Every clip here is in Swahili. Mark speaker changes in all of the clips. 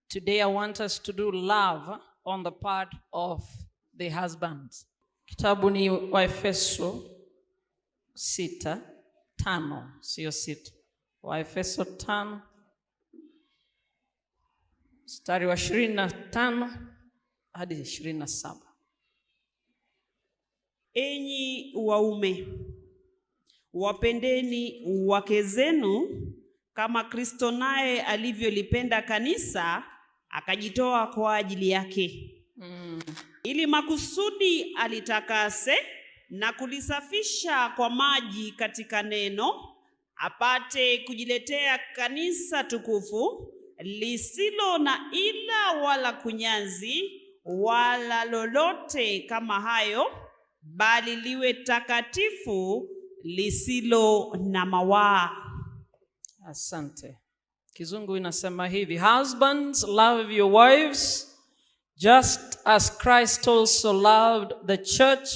Speaker 1: Today I want us to do love on the part of the husbands. Kitabu ni Waefeso 6:5, sio 6. Waefeso 5 mstari wa 25 hadi 27.
Speaker 2: Enyi waume, wapendeni wake zenu kama Kristo naye alivyolipenda kanisa akajitoa kwa ajili yake. Ili makusudi alitakase na kulisafisha kwa maji katika neno, apate kujiletea kanisa tukufu lisilo na ila wala kunyanzi wala lolote kama hayo, bali liwe takatifu lisilo na mawaa.
Speaker 1: Asante. Kizungu inasema hivi: Husbands, love your wives just as Christ also loved the church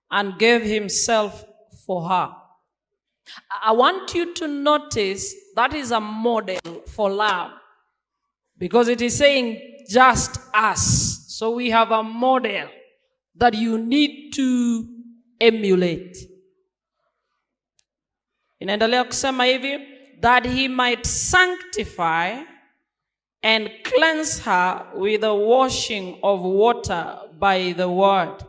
Speaker 1: and gave himself for her. I want you to notice that is a model for love, because it is saying just us. So we have a model that you need to emulate. Inaendelea kusema hivi, that he might sanctify and cleanse her with the washing of water by the word,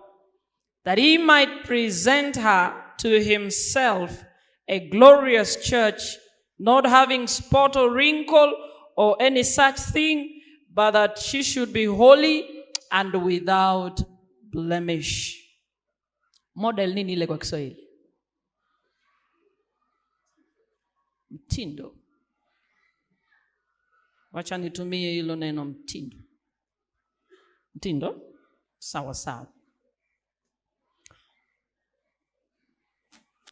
Speaker 1: that he might present her to himself a glorious church, not having spot or wrinkle or any such thing, but that she should be holy and without blemish. Model nini ile kwa Kiswahili? Mtindo. Wacha nitumie hilo neno mtindo. Mtindo? Sawa sawa.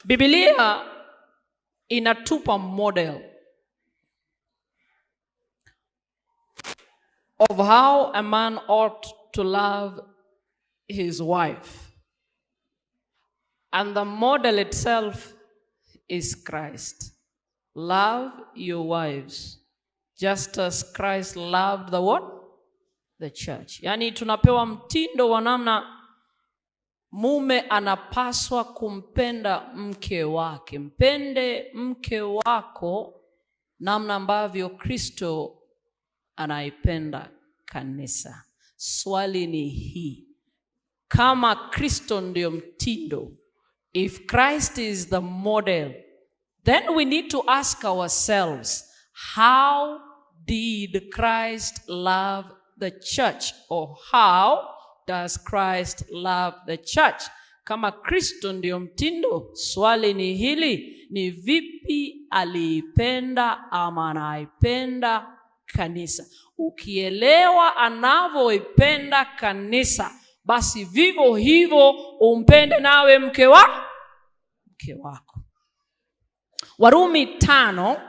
Speaker 1: Biblia inatupa model of how a man ought to love his wife. And the model itself is Christ. Love your wives just as Christ loved the what? The church. Yani tunapewa mtindo wa namna mume anapaswa kumpenda mke wake. Mpende mke wako namna ambavyo Kristo anaipenda kanisa. Swali ni hii: kama Kristo ndio mtindo, if Christ is the model, then we need to ask ourselves, how did Christ love the church? Or how does Christ love the church? Kama Kristo ndio mtindo, swali ni hili: ni vipi aliipenda ama anaipenda kanisa? Ukielewa anavyoipenda kanisa, basi vivyo hivyo umpende nawe mke wako. Warumi 5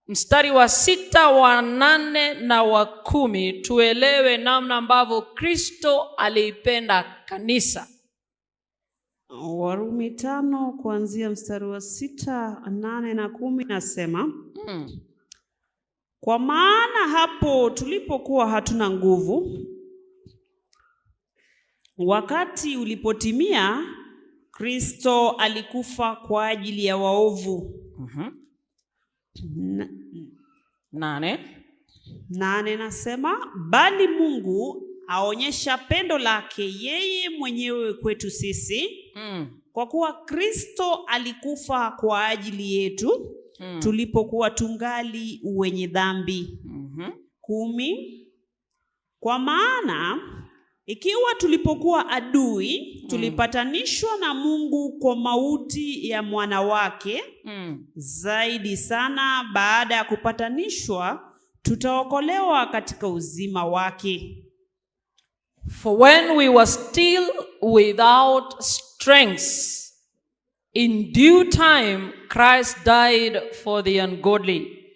Speaker 1: mstari wa 6, wa 8 na wa 10, tuelewe namna ambavyo Kristo aliipenda kanisa.
Speaker 2: Warumi 5 kuanzia mstari wa 6, 8 na 10 nasema, kwa maana hapo tulipokuwa hatuna nguvu, wakati ulipotimia, Kristo alikufa kwa ajili ya waovu. 8 nasema, bali Mungu aonyesha pendo lake yeye mwenyewe kwetu sisi, kwa kuwa Kristo alikufa kwa ajili yetu tulipokuwa tungali wenye dhambi. 10, kwa maana ikiwa tulipokuwa adui tulipatanishwa na Mungu kwa mauti ya mwana wake, zaidi sana baada ya kupatanishwa tutaokolewa katika uzima wake.
Speaker 1: For when we were still without strength, in due time Christ died for the ungodly.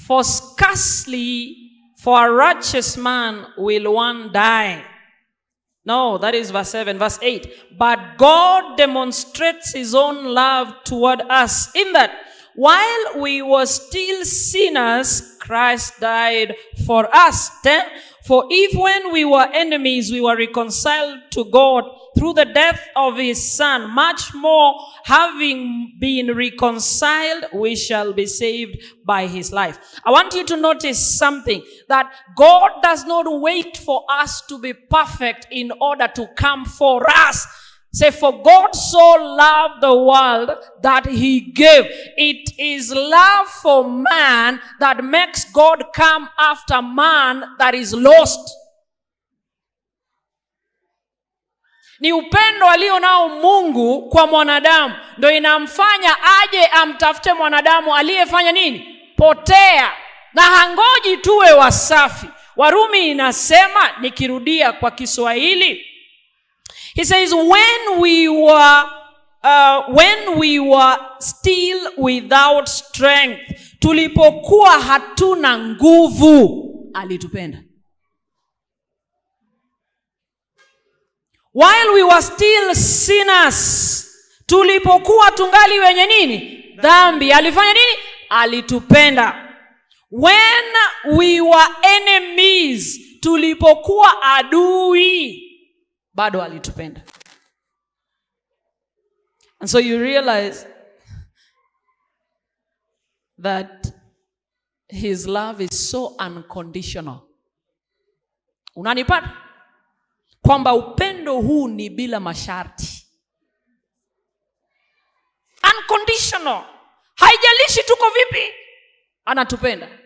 Speaker 1: For scarcely for a righteous man will one die. No, that is verse 7. Verse 8. But God demonstrates his own love toward us, in that while we were still sinners, Christ died for us. 10, for if when we were enemies, we were reconciled to God through the death of his Son, much more, having been reconciled, we shall be saved by his life. I want you to notice something, that God does not wait for us to be perfect in order to come for us. Say, for God so loved the world that he gave. It is love for man that makes God come after man that is lost. Ni upendo alio nao Mungu kwa mwanadamu ndio inamfanya aje amtafute mwanadamu aliyefanya nini? Potea. Na hangoji tuwe wasafi. Warumi inasema, nikirudia kwa Kiswahili, he says, when we were still without strength, tulipokuwa hatuna nguvu, alitupenda. While we were still sinners, tulipokuwa tungali wenye nini? Dhambi, alifanya nini? Alitupenda. When we were enemies, tulipokuwa adui, bado alitupenda. And so you realize that his love is so unconditional. Unanipata? Kwamba upendo huu ni bila masharti. Unconditional. Haijalishi tuko vipi, anatupenda.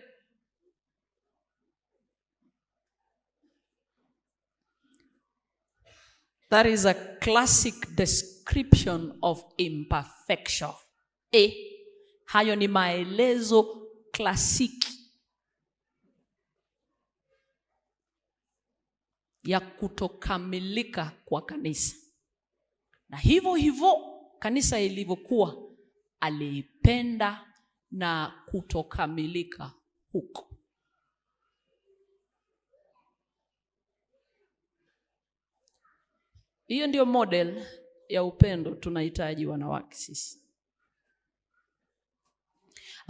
Speaker 1: That is a classic description of imperfection. Hayo ni maelezo klasiki ya kutokamilika kwa kanisa. Na hivyo hivyo kanisa ilivyokuwa, aliipenda na kutokamilika huko. Hiyo ndio model ya upendo tunahitaji wanawake sisi.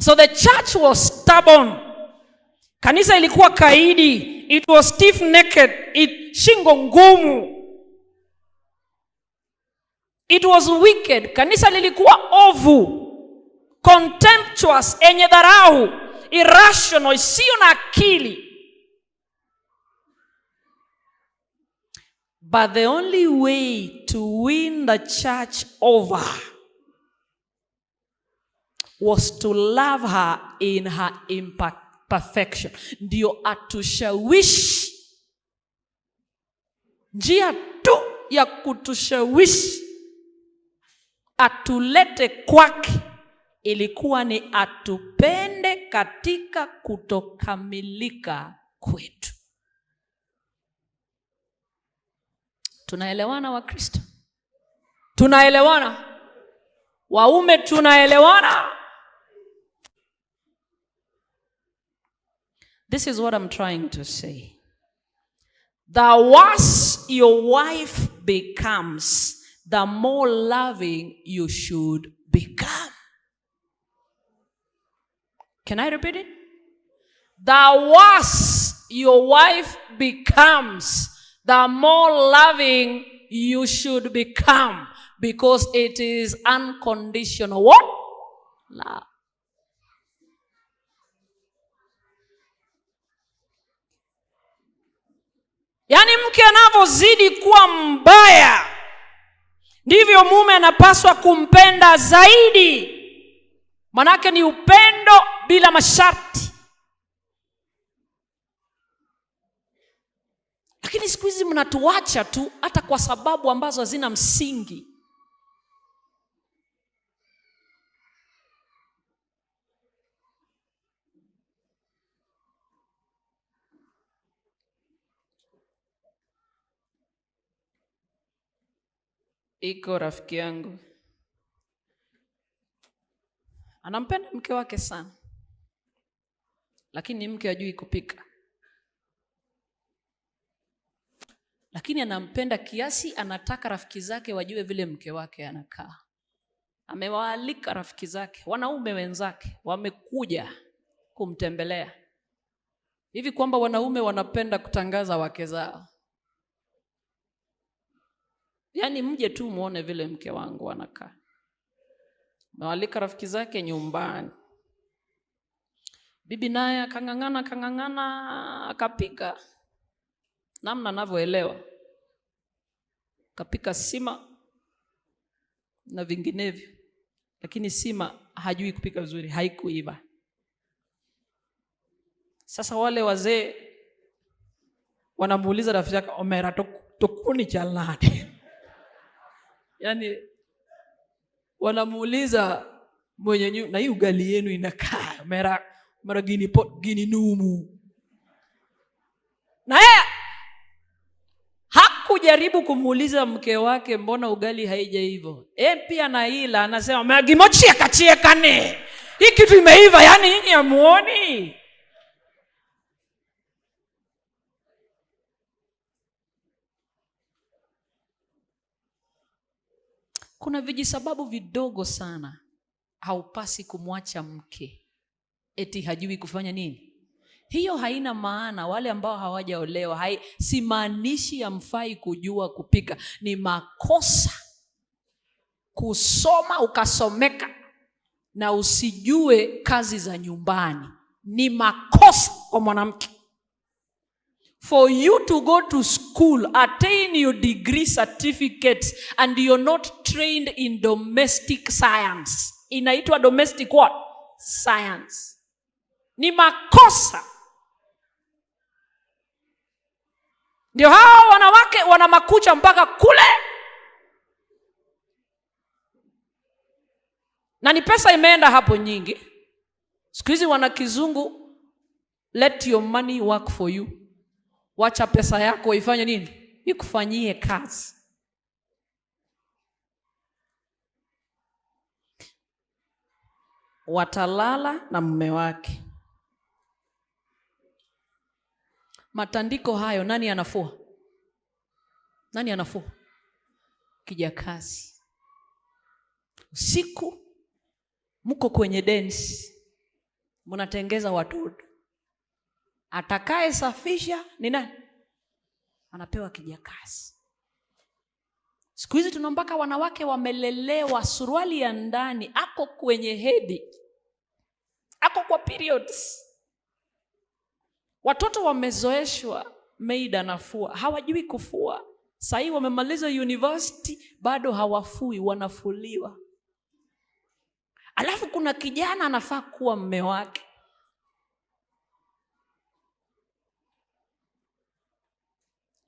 Speaker 1: So the church was stubborn. Kanisa ilikuwa kaidi. It was stiff-necked. Shingo ngumu. It was wicked. Kanisa lilikuwa ovu, contemptuous, enye dharau, irrational, isiyo na akili. But the only way to win the church over was to love her in her imperfection. Ndio atushawishi. Njia tu ya kutushawishi atulete kwake ilikuwa ni atupende katika kutokamilika kwetu. Tunaelewana wa Kristo? Tunaelewana? Waume tunaelewana? This is what I'm trying to say. The worse your wife becomes, the more loving you should become. Can I repeat it? The worse your wife becomes, the more loving you should become, because it is unconditional. What? Love. Yaani mke anapozidi kuwa mbaya, ndivyo mume anapaswa kumpenda zaidi. Manake ni upendo bila masharti. Lakini siku hizi mnatuacha tu hata kwa sababu ambazo hazina msingi. Iko rafiki yangu anampenda mke wake sana, lakini mke hajui kupika. Lakini anampenda kiasi anataka rafiki zake wajue vile mke wake anakaa. amewaalika rafiki zake, wanaume wenzake, wamekuja kumtembelea. Hivi kwamba wanaume wanapenda kutangaza wake zao. Yaani mje tu muone vile mke wangu anakaa. Amewaalika rafiki zake nyumbani. Bibi naye kangangana akapika. Namna anavyoelewa. Kapika sima na vinginevyo. Lakini sima hajui kupika vizuri, haikuiva. Sasa wale wazee wanamuuliza rafiki yake, "Omera tokuni chalani." Yaani wanamuuliza mwenye na hii ugali yenu inakaa mara gini numu. Na yeye hakujaribu kumuuliza mke wake mbona ugali haija hivyo. Pia na ila anasema magimochia kachiekane. Hii kitu imeiva, yani nyinyi hamuoni? Kuna vijisababu vidogo sana haupasi kumwacha mke eti hajui kufanya nini. Hiyo haina maana. Wale ambao hawajaolewa, simaanishi hamfai kujua kupika. Ni makosa kusoma ukasomeka na usijue kazi za nyumbani. Ni makosa kwa mwanamke. For you to go to school, attain your degree certificates, and you're not trained in domestic science. Inaitwa domestic what? Science. Ni makosa. Ndio hao wanawake wana makucha mpaka kule. Na ni pesa imeenda hapo nyingi. Siku hizi wana kizungu, let your money work for you. Wacha pesa yako ifanye nini? Ikufanyie kazi. Watalala na mume wake. Matandiko hayo nani anafua? Nani anafua? Kijakazi. Usiku mko kwenye dance, mnatengeza watoto. Atakaye safisha ni nani? Anapewa kijakazi. Siku hizi tunambaka wanawake wamelelewa, suruali ya ndani, ako kwenye hedhi, ako kwa periods. Watoto wamezoeshwa maid anafua, hawajui kufua. Sasa wamemaliza university bado hawafui, wanafuliwa. Alafu kuna kijana anafaa kuwa mume wake.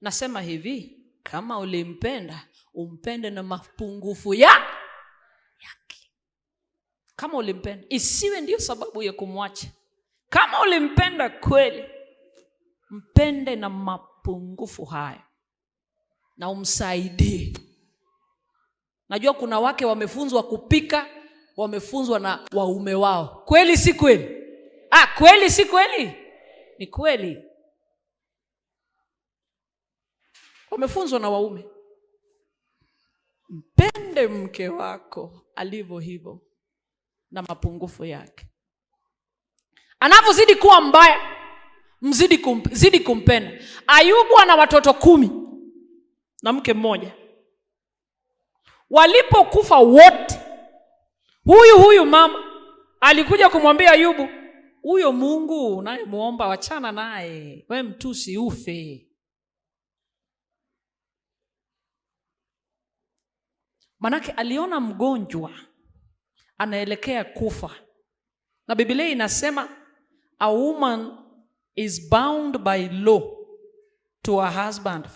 Speaker 1: Nasema hivi, kama ulimpenda, umpende na mapungufu yake. Kama ulimpenda, isiwe ndio sababu ya kumwacha. Kama ulimpenda kweli, mpende na mapungufu haya na umsaidie. Najua kuna wake wamefunzwa kupika, wamefunzwa na waume wao. Kweli si kweli? Kweli si kweli? Ni kweli. Wamefunzwa na waume. Mpende mke wako alivyo hivyo na mapungufu yake. Anapozidi kuwa mbaya, zidi kumpenda. Ayubu ana watoto 10 na mke mmoja. Walipokufa wote, huyu mama alikuja kumwambia Ayubu, huyo Mungu unayemuomba wachana naye, wewe mtusi ufe. Manake aliona mgonjwa anaelekea kufa. Na Biblia inasema a woman is bound by law to her husband.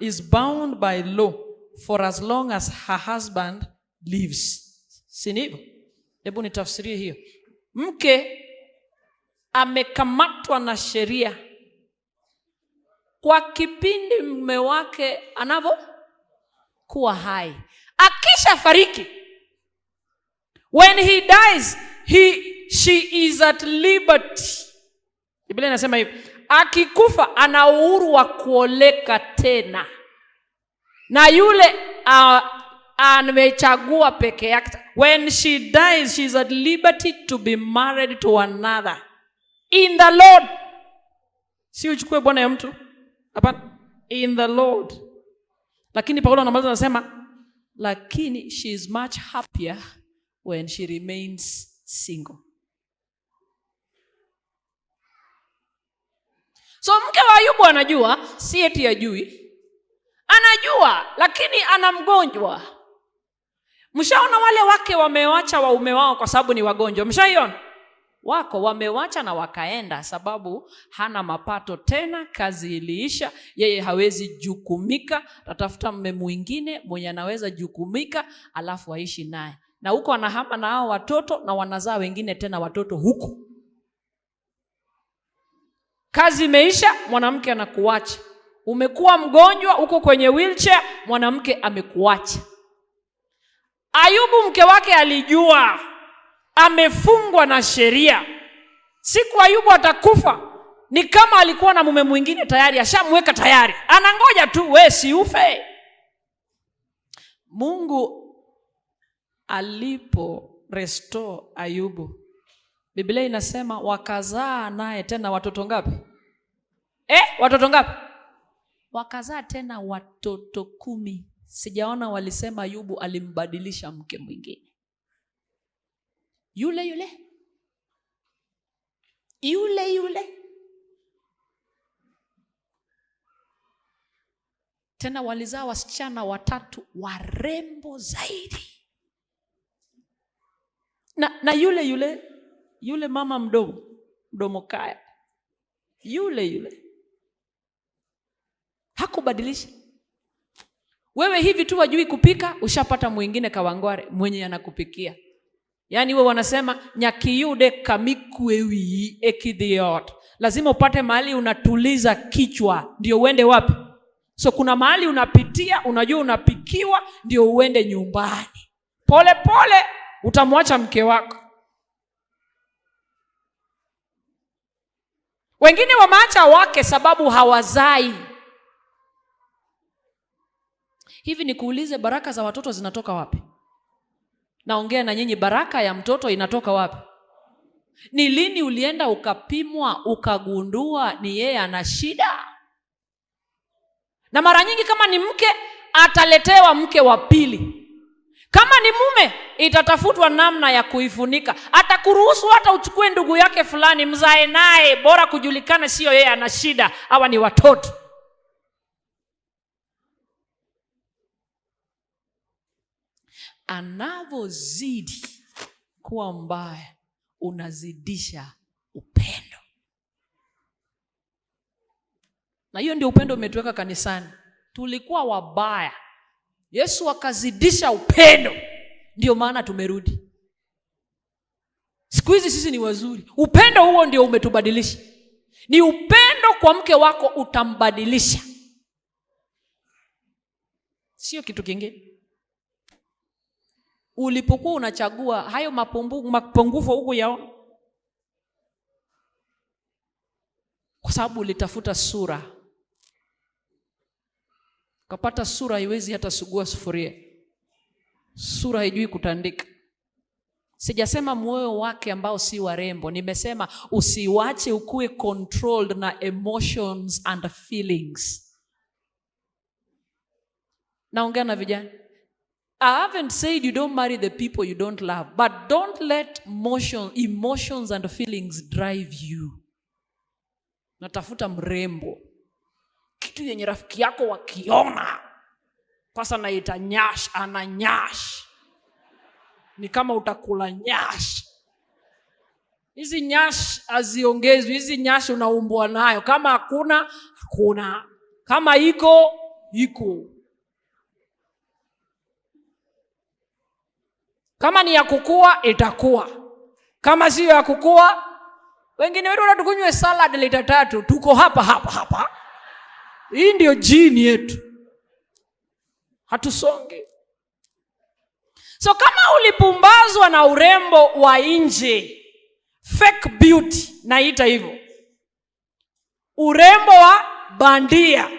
Speaker 1: Is bound by law for as long as her husband lives. Si ndivyo? Hebu nitafsirie hiyo. Mke amekamatwa na sheria kwa kipindi mume wake anavyo kuwa hai. Akisha fariki, when he dies, she is at liberty. Biblia inasema hivi, akikufa ana uhuru wa kuoleka tena. Na yule amechagua peke yake. When she dies, she's at liberty to be married to another in the Lord. Si uchukue bwana ya mtu. Hapana, in the Lord. Lakini Paulo anamaliza anasema, lakini she is much happier when she remains single. So mke wa Ayubu anajua, si eti ajui. Anajua, lakini ana mgonjwa. Mshaona wale wake wamewacha waume wao kwa sababu ni wagonjwa? Mshaiona? Wako wamewacha na wakaenda sababu hana mapato tena, kazi iliisha, yeye hawezi jukumika, atafuta mume mwingine mwenye anaweza jukumika, alafu aishi naye. Na huko anahama na hao watoto na wanazaa wengine tena watoto huko. Kazi imeisha, mwanamke anakuacha. Umekuwa mgonjwa, uko kwenye wheelchair, mwanamke amekuacha. Ayubu mke wake alijua amefungwa na sheria. Siku Ayubu atakufa, ni kama alikuwa na mume mwingine tayari, ashamweka tayari, anangoja tu wewe si ufe. Mungu alipo restore Ayubu, Biblia inasema wakazaa naye tena watoto ngapi? Watoto ngapi? Wakazaa tena watoto 10. Sijaona walisema Ayubu alimbadilisha mke mwingine. Yule tena walizaa wasichana 3 warembo zaidi. Na yule mama mdomo kaya. Yule hakubadilisha. Wewe hivi tu wajui kupika, ushapata mwingine kawangware mwenye anakupikia. Yaani wewe wanasema nyakiyude kamikwewi ekidhiot. Lazima upate mahali unatuliza kichwa ndio uende wapi? So kuna mahali unapitia, unajua unapikiwa ndio uende nyumbani. Pole pole utamwacha mke wako. Wengine wameacha wake sababu hawazai. Hivi nikuulize, baraka za watoto zinatoka wapi? Naongea na nyinyi, baraka ya mtoto inatoka wapi? Ni lini ulienda ukapimwa ukagundua ni yeye ana shida? Na mara nyingi kama ni mke ataletewa mke wa pili. Kama ni mume itatafutwa namna ya kuifunika. Atakuruhusu hata uchukue ndugu yake fulani mzae naye, bora kujulikana sio yeye ana shida, hawa ni watoto. Anavozidi kuwa mbaya, unazidisha upendo. Na hiyo ndio upendo umetuweka kanisani. Tulikuwa wabaya, Yesu akazidisha upendo, ndio maana tumerudi. Siku hizi sisi ni wazuri. Upendo huo ndio umetubadilisha. Ni upendo kwa mke wako utambadilisha, sio kitu kingine. Ulipokuwa unachagua hayo mapungufu huku yao, kwa sababu ulitafuta sura. Kapata sura haiwezi hata sugua sufuria. Sura haijui kutandika. Sijasema moyo wake ambao si warembo. Nimesema usiwache ukue controlled na emotions and feelings. Naongea na vijana. I haven't said you don't marry the people you don't love, but don't let emotions and feelings drive you. Natafuta mrembo, kitu yenye rafiki yako wakiona pasa naita nyash, ana nyash, ni kama utakula nyash. Hizi nyash haziongezwi, hizi nyash unaumbwa nayo. Kama hakuna, kama iko. Kama ni ya kukua, itakuwa. Kama sio ya kukua, wengine wetu wanatukunywe salad lita 3. Tuko hapa. Hii ndio jini yetu. Hatusonge. So kama ulipumbazwa na urembo wa nje, fake beauty naita hivyo, urembo wa bandia,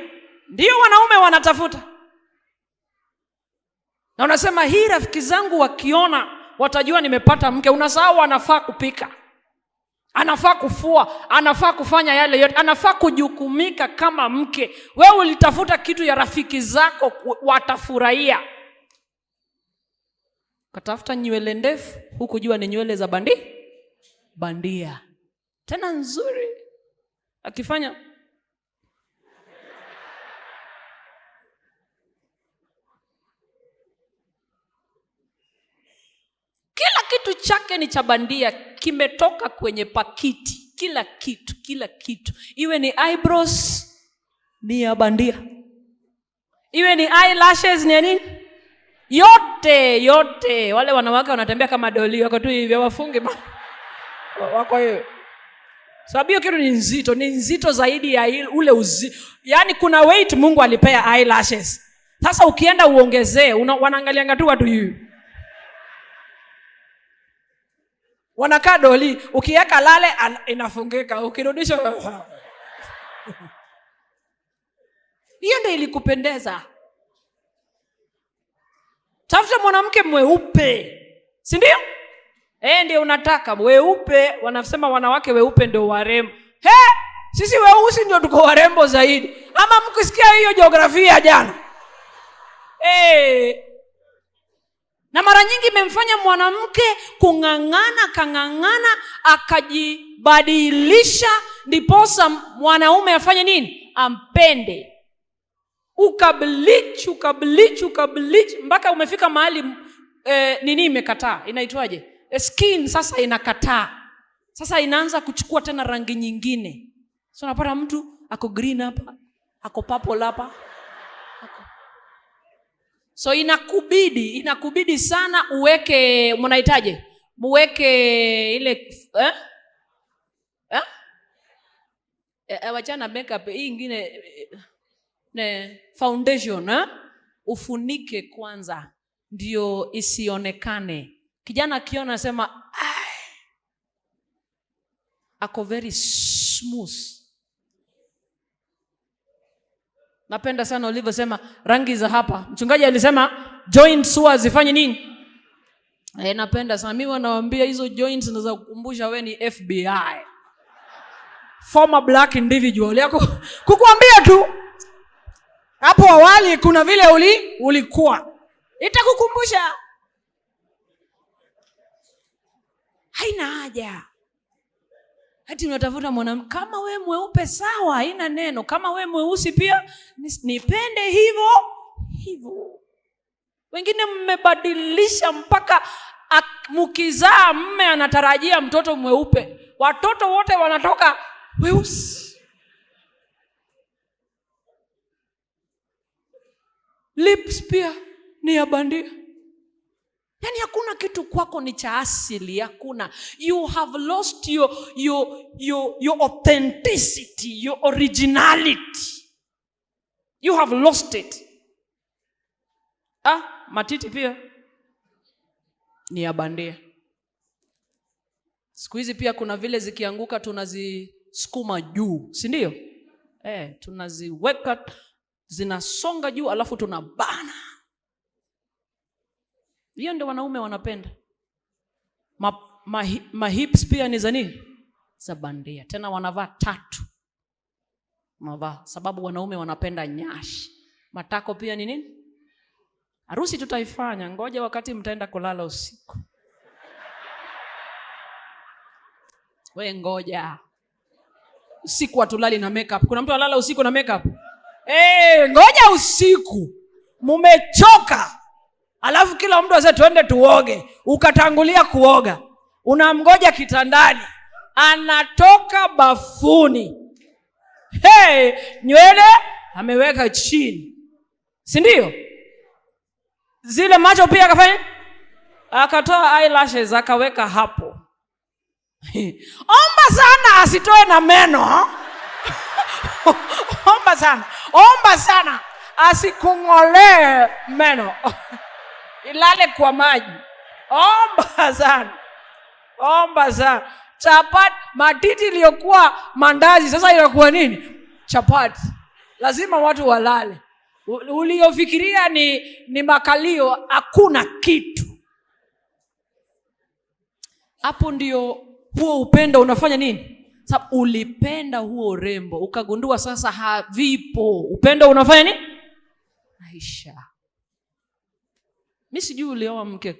Speaker 1: ndio wanaume wanatafuta. Na unasema hii rafiki zangu wakiona watajua nimepata mke. Unasahau anafaa kupika, anafaa kufua, anafaa kufanya yale yote, anafaa kujukumika kama mke. Wewe ulitafuta kitu ya rafiki zako watafurahia. Katafuta nywele ndefu, hukujua ni nywele za bandia. Tena nzuri. Akifanya kila kitu chake ni cha bandia, kimetoka kwenye pakiti. Kila kitu. Iwe ni eyebrows ni ya bandia. Iwe ni eyelashes ni nini? Yote. Wale wanawake wanatembea kama doli, wako tu hivi wafunge wako hiyo. Sababu hiyo kitu ni nzito zaidi ya ule yaani kuna weight Mungu alipea eyelashes. Sasa ukienda uongezee, wanaangalianga tu watu hivi. Wanakaa doli, ukiweka lale inafungika, ukirudisha. Hiyo ndio ilikupendeza. Tafuta mwanamke mweupe. Si ndio? Ndio unataka weupe. Wanasema wanawake weupe ndio warembo. Sisi weusi ndio tuko warembo zaidi. Ama mkisikia hiyo jiografia jana? Na mara nyingi imemfanya mwanamke kang'ang'ana akajibadilisha ndiposa mwanaume afanye nini? Ampende. Ukableach mpaka umefika mahali nini imekataa? Inaitwaje? Skin sasa inakataa. Sasa inaanza kuchukua tena rangi nyingine. So unapata mtu ako green hapa, ako purple hapa. So inakubidi sana uweke, mnahitaje? Muweke ile wachana makeup hii nyingine foundation, ufunike kwanza ndio isionekane. Kijana akiona anasema ako very smooth. Napenda sana ulivyosema rangi za hapa. Mchungaji alisema joints huwa zifanye nini? Napenda sana. Mimi wanawaambia hizo joints zinaweza kukumbusha wewe ni FBI. Former black individual. Yako kukuambia tu hapo awali kuna vile ulikuwa. Itakukumbusha. Haina haja. Hati unatafuta mwanamke kama we mweupe sawa, haina neno. Kama we mweusi pia nipende hivyo. Wengine mmebadilisha mpaka mkizaa mme anatarajia mtoto mweupe. Watoto wote wanatoka weusi. Lips pia ni ya bandia. Yaani hakuna kitu kwako ni cha asili, hakuna. You have lost your authenticity, your originality. You have lost it. Matiti pia ni ya bandia. Siku hizi pia kuna vile zikianguka tunazisukuma juu, si ndio? Tunaziweka zinasonga juu alafu tunabana. Hiyo ndio wanaume wanapenda. Hips pia ni za nini? Za bandia. Tena wanavaa tatu. Sababu wanaume wanapenda nyashi. Matako pia ni nini? Harusi tutaifanya, ngoja wakati mtaenda kulala usiku. We ngoja. Usiku watulali na makeup. Kuna mtu alala usiku na makeup? Ngoja usiku. Mumechoka. Alafu kila mtu ase tuende tuoge. Ukatangulia kuoga. Unamgoja kitandani. Anatoka bafuni. Nywele ameweka chini. Si ndio? Zile macho pia akafanya? Akatoa eyelashes akaweka hapo. Omba sana asitoe na meno. Omba sana asikung'olee meno. Ilale kwa maji. Omba sana. Chapati, matiti iliyokuwa mandazi sasa inakuwa nini? Chapati. Lazima watu walale. uliofikiria ni makalio, hakuna kitu. Hapo ndio huo upendo unafanya nini? Sababu ulipenda huo urembo, ukagundua sasa havipo. Upendo unafanya nini? Maisha. Mimi sijui ulioa mke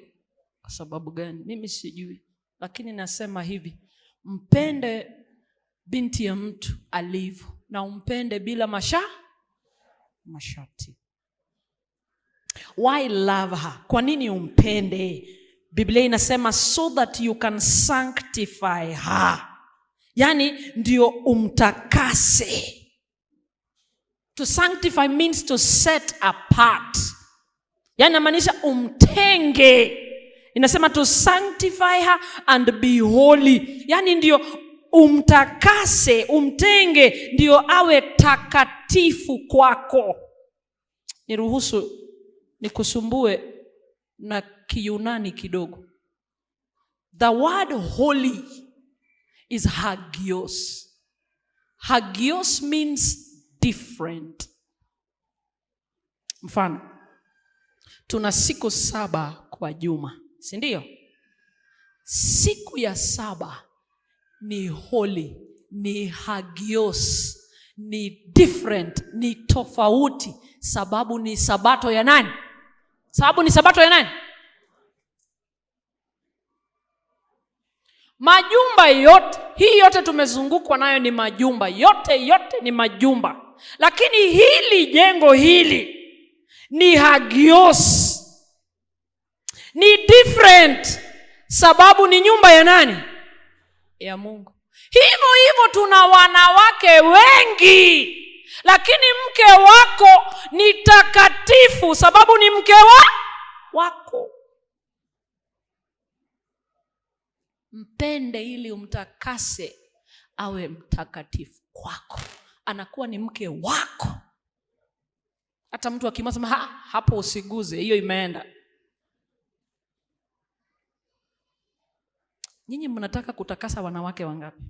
Speaker 1: kwa sababu gani, mimi sijui, lakini nasema hivi: mpende binti ya mtu alivyo, na umpende bila masharti. Why love her? Kwa nini umpende? Biblia inasema so that you can sanctify her. Yani ndio umtakase. To sanctify means to set apart. Yani inamaanisha umtenge. Inasema to sanctify her and be holy. Yani ndio umtakase, umtenge, ndio awe takatifu kwako. Niruhusu nikusumbue na Kiyunani kidogo. The word holy is hagios. Hagios means different. Mfano, tuna siku 7 kwa juma, si ndio? Siku ya 7 ni holy, ni hagios, ni different, ni tofauti. Sababu ni sabato ya nani? Sababu ni sabato ya nani? Majumba yote, hii yote tumezungukwa nayo ni majumba. Yote ni majumba. Lakini hili jengo hili ni hagios. Ni different. Sababu ni nyumba ya nani? Ya Mungu. Hivyo tuna wanawake wengi, lakini mke wako ni takatifu sababu ni mke wako. Mpende ili umtakase awe mtakatifu kwako. Anakuwa ni mke wako. Hata mtu akimwambia hapo usiguze, hiyo imeenda. Nyinyi mnataka kutakasa wanawake wangapi?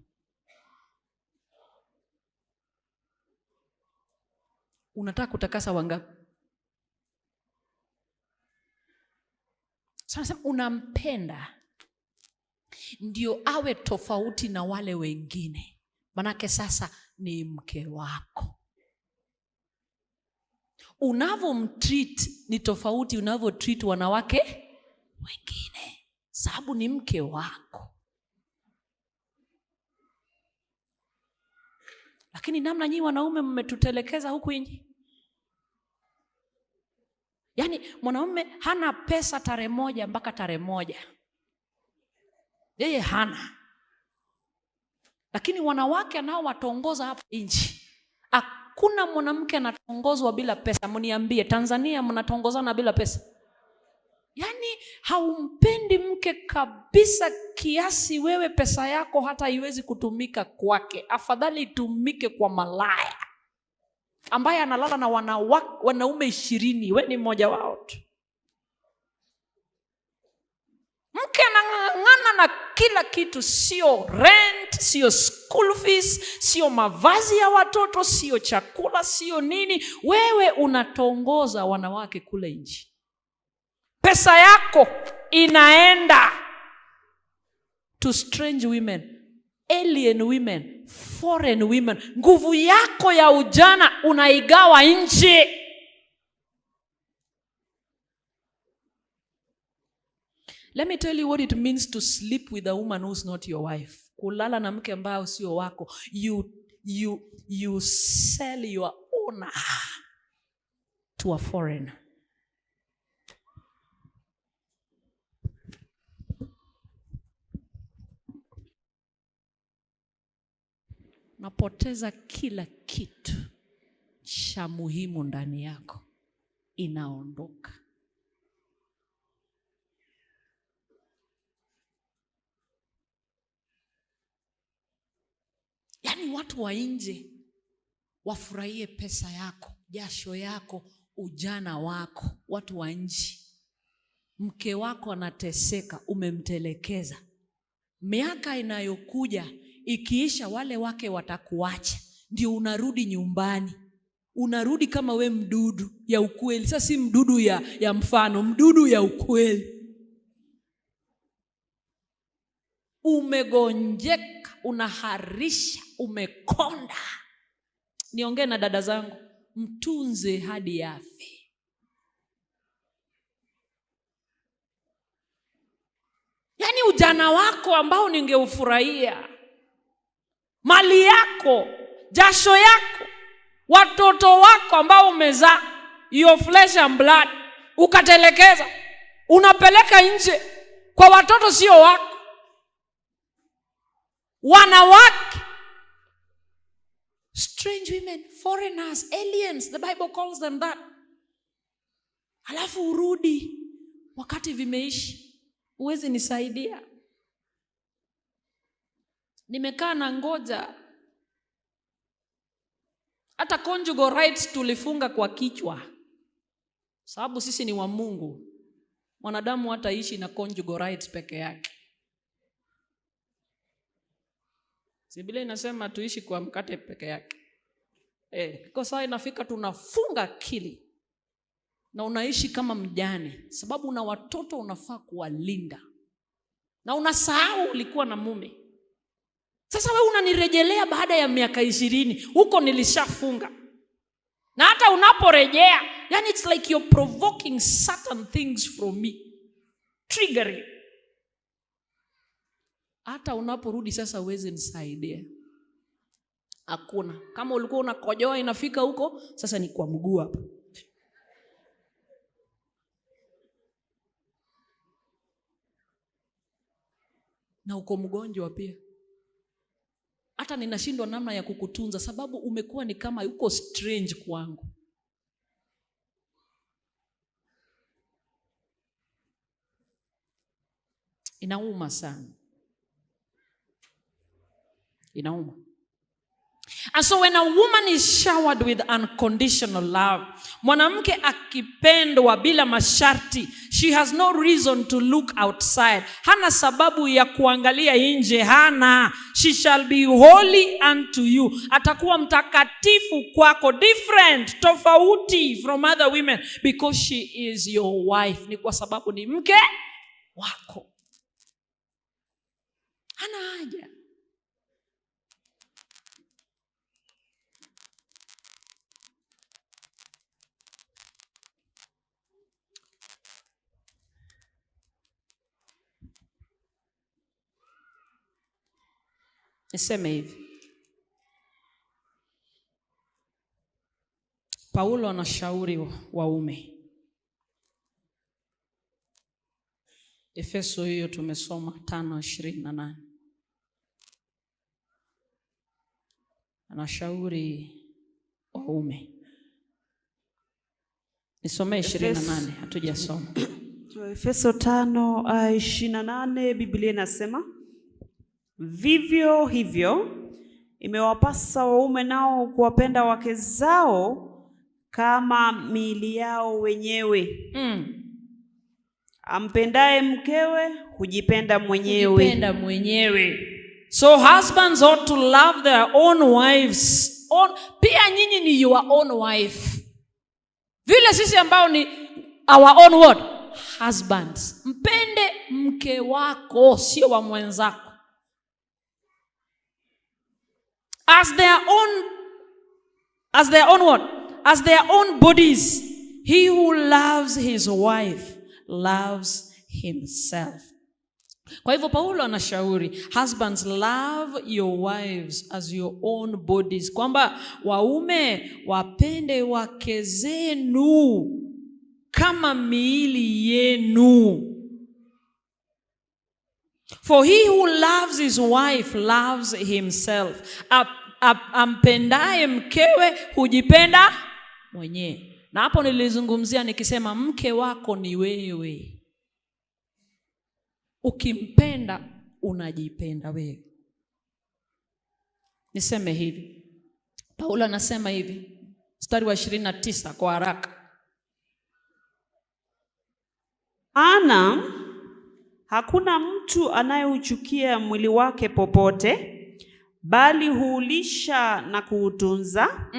Speaker 1: Unataka kutakasa wangapi? Sasa unampenda ndio awe tofauti na wale wengine. Manake sasa ni mke wako. Unavomtreat ni tofauti unavotreat wanawake wengine. Sababu ni mke wako. Lakini namna nyinyi wanaume mmetutelekeza huku nje. Yaani mwanaume hana pesa tarehe 1 mpaka tarehe 1. Yeye hana. Lakini wanawake anaowatongoza hapa nje, hakuna mwanamke anatongozwa bila pesa. Mniambie, Tanzania mnatongozana bila pesa? Yaani haumpendi mke kabisa kiasi wewe pesa yako hata haiwezi kutumika kwake. Afadhali itumike kwa malaya ambaye analala na wanaume 20, wewe ni mmoja wao tu. Mke anang'ang'ana na kila kitu, sio rent, sio school fees, sio mavazi ya watoto, sio chakula, sio nini. Wewe unatongoza wanawake kule nje. Pesa yako inaenda to strange women, alien women, foreign women. Nguvu yako ya ujana unaigawa nje. Let me tell you what it means to sleep with a woman who's not your wife. Kulala na mke ambaye sio wako. You sell your honor to a foreigner. Napoteza kila kitu cha muhimu ndani yako, inaondoka. Yaani watu wa nje wafurahie pesa yako, jasho yako, ujana wako. Watu wa nje, mke wako anateseka, umemtelekeza. Miaka inayokuja ikiisha, wale wake watakuacha, ndio unarudi nyumbani.
Speaker 3: unarudi kama we mdudu ya ukweli. Sasa si mdudu ya mfano, mdudu ya ukweli. Umegonjeka, unaharisha, umekonda. Niongee na dada zangu, mtunze hadi afe. Yaani ujana wako ambao ningeufurahia, mali yako, jasho yako, watoto wako ambao umezaa, your flesh and blood, ukatelekeza, unapeleka nje kwa watoto sio wako, wanawake, strange women, foreigners, aliens, the Bible calls them that. Halafu urudi wakati vimeishi, uwezi nisaidia. Nimekaa na ngoja, hata conjugal rights tulifunga kwa kichwa, sababu sisi ni wa Mungu. Mwanadamu hataishi na conjugal rights peke yake. Biblia inasema tuishi kwa mkate peke yake. Kwa saa inafika tunafunga akili na unaishi kama mjane, sababu una watoto unafaa kuwalinda. Na unasahau ulikuwa na mume. Sasa wewe unanirejelea baada ya miaka 20, huko nilishafunga. Na hata unaporejea, yani it's like you're provoking certain things from me. Triggering. Hata unaporudi sasa uweze nisaidia. Hakuna. Kama ulikuwa unakojoa inafika huko, sasa ni kwa mguu hapa. Na uko mgonjwa pia. Hata ninashindwa namna ya kukutunza, sababu umekuwa ni kama uko strange kwangu. Inauma sana. Inauma. And so when a woman is showered with unconditional love, mwanamke akipendwa bila masharti, she has no reason to look outside. Hana sababu ya kuangalia nje, hana. She shall be holy unto you. Atakuwa mtakatifu kwako, different, tofauti from other women, because she is your wife. Ni kwa sababu ni mke wako. Hana haja. Niseme hivi. Paulo anashauri waume. Efeso hiyo tumesoma 5:28. Anashauri waume. Nisome 28, hatujasoma.
Speaker 2: Efeso 5:28, Biblia inasema, vivyo hivyo imewapasa waume nao kuwapenda wake zao kama miili yao wenyewe. Ampendaye mkewe hujipenda mwenyewe.
Speaker 1: So husbands ought to love their own wives. Pia nyinyi ni your own wife. Vile sisi ambao ni our own what? Husbands. Mpende mke wako, sio wa mwenzako. As their own what? As their own bodies. He who loves his wife loves himself. Kwa hivyo Paulo anashauri, husbands, love your wives as your own bodies. Kwamba waume wapende wake zenu kama miili yenu. For he who loves his wife loves himself. Ampendaye mkewe hujipenda mwenyewe. Na hapo nilizungumzia nikisema mke wako ni wewe. Ukimpenda unajipenda wewe. Niseme hivi. Paulo anasema hivi. Mstari wa 29 kwa haraka.
Speaker 2: Hakuna mtu anayeuchukia mwili wake popote, bali huulisha na kuutunza,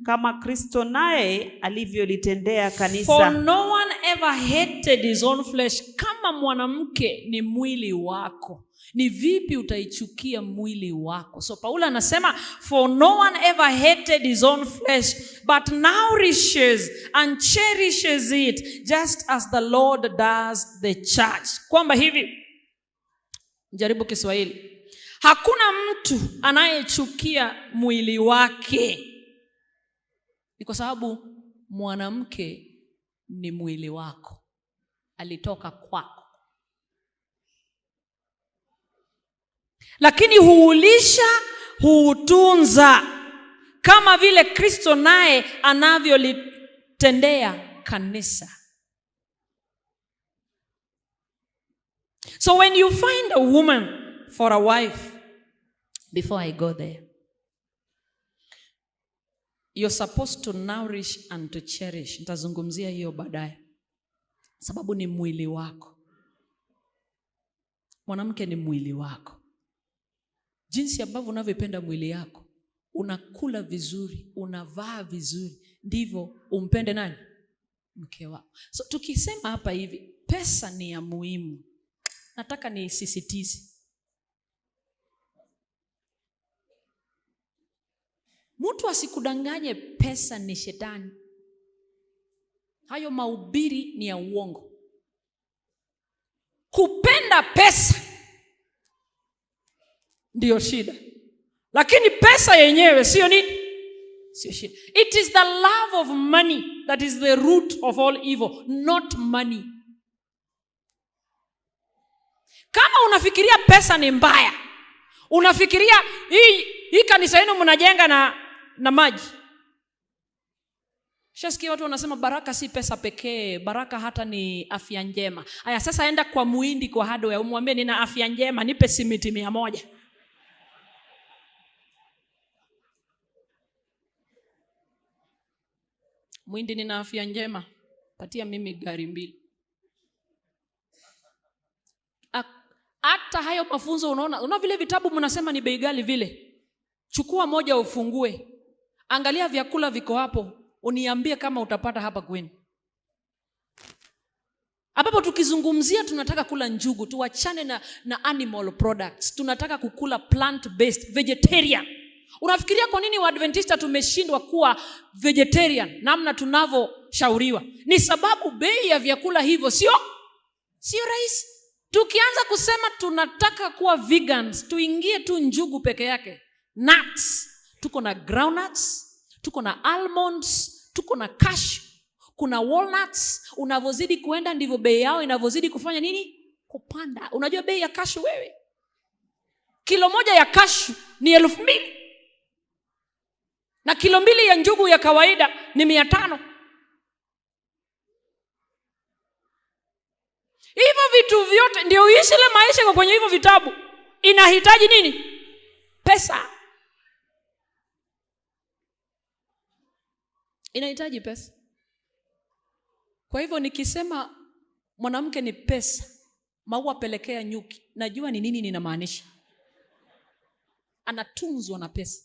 Speaker 2: kama Kristo naye alivyolitendea kanisa.
Speaker 3: For no one ever hated his own flesh. Kama mwanamke ni mwili wako, ni vipi utaichukia mwili wako? So Paulo anasema, for no one ever hated his own flesh, but nourishes and cherishes it, just as the Lord does the church. Kwamba hivi, jaribu Kiswahili. Hakuna mtu anayechukia mwili wake. Ni kwa sababu mwanamke ni mwili wako, alitoka kwako. Lakini huulisha, huutunza, kama vile Kristo naye anavyolitendea kanisa. So when you find a woman for a wife, before I go there, you're supposed to nourish and to cherish. Nitazungumzia hiyo baadaye, sababu ni mwili wako. Mwanamke ni mwili wako. Jinsi ambavyo unavyopenda mwili yako, unakula vizuri, unavaa vizuri, ndivyo umpende nani? Mke wako. So tukisema hapa hivi, pesa ni ya muhimu, nataka nisisitize. Mtu asikudanganye pesa ni shetani. Hayo mahubiri ni ya uongo. Kupenda pesa ndio shida, lakini pesa yenyewe sio nini? Sio shida. It is the love of money that is the root of all evil, not money. Kama unafikiria pesa ni mbaya, unafikiria hii kanisa yenu mnajenga na maji. Shasikia watu wanasema baraka si pesa pekee, baraka hata ni afya njema. Aya, sasa enda kwa muhindi, kwa hardware, umwambie nina afya njema, nipe simiti 100. Muhindi, nina afya njema, patia mimi gari 2. Hata hayo mafunzo unaona vile vitabu mnasema ni bei ghali vile. Chukua moja ufungue. Angalia vyakula viko hapo, uniambie kama utapata hapa kwenu. Hapo tukizungumzia tunataka kula njugu, tuachane na animal products. Tunataka kukula plant based, vegetarian. Unafikiria kwa nini Waadventista tumeshindwa kuwa vegetarian namna tunavyoshauriwa? Ni sababu bei ya vyakula hivyo sio rahisi. Tukianza kusema tunataka kuwa vegans, tuingie tu njugu peke yake. Nuts, tuko na groundnuts, tuko na almonds, tuko na cashew, kuna walnuts. Unavozidi kuenda ndivyo bei yao inavozidi kufanya nini? Kupanda. Unajua bei ya cashew wewe? Kilo moja ya cashew ni 2,000. Na kilo 2 ya njugu ya kawaida ni 500. Hivyo vitu vyote ndio uishi ile maisha kwa kwenye hivyo vitabu. Inahitaji nini? Pesa. Inahitaji pesa. Kwa hivyo nikisema mwanamke ni pesa, maua pelekea nyuki, najua ni nini ninamaanisha. Anatunzwa na pesa.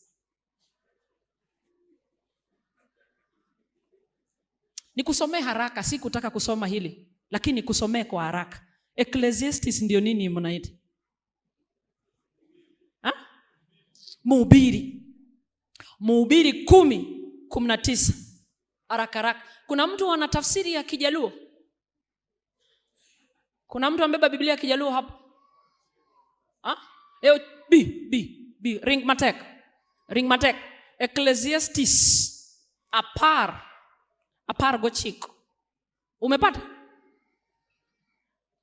Speaker 3: Nikusomee haraka, si kutaka kusoma hili, lakini kusomee kwa haraka. Ecclesiastes ndio nini mnaita? Mhubiri 10:19. Haraka. Kuna mtu ana tafsiri ya Kijaluo? Kuna mtu ambeba Biblia ya Kijaluo hapa? Ring matek. Ecclesiastes apar gochiko. Umepata?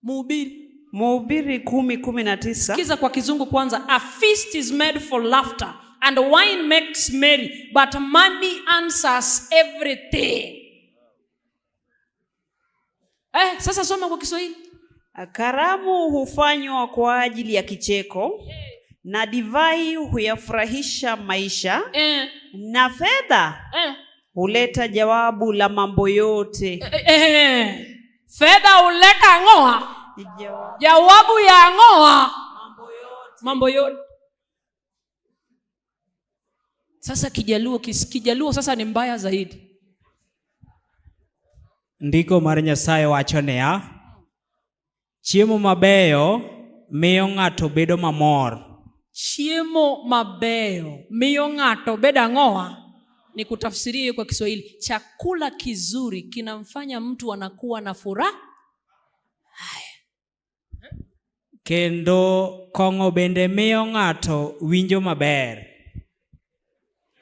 Speaker 2: Mhubiri 10:19.
Speaker 3: Kiza kwa Kizungu kwanza. A feast is made for laughter and wine makes merry, but money answers everything. Sasa soma kwa Kiswahili.
Speaker 2: Karamu hufanywa kwa ajili ya kicheko, na divai huyafurahisha maisha, na fedha huleta jawabu la mambo yote.
Speaker 3: Fedha huleta ngoa? Jawabu ya ngoa mambo yote. Sasa Kijaluo sasa ni mbaya zaidi.
Speaker 4: Ndiko mar Nyasaye wacho niya, chiemo mabeyo miyo ng'ato bedo mamor.
Speaker 3: Chiemo mabeyo miyo ng'ato bedo ang'oa? Ni kutafsiria kwa Kiswahili, chakula kizuri kinamfanya mtu anakuwa na furaha.
Speaker 4: Kendo kong'o bende miyo ng'ato winjo maber.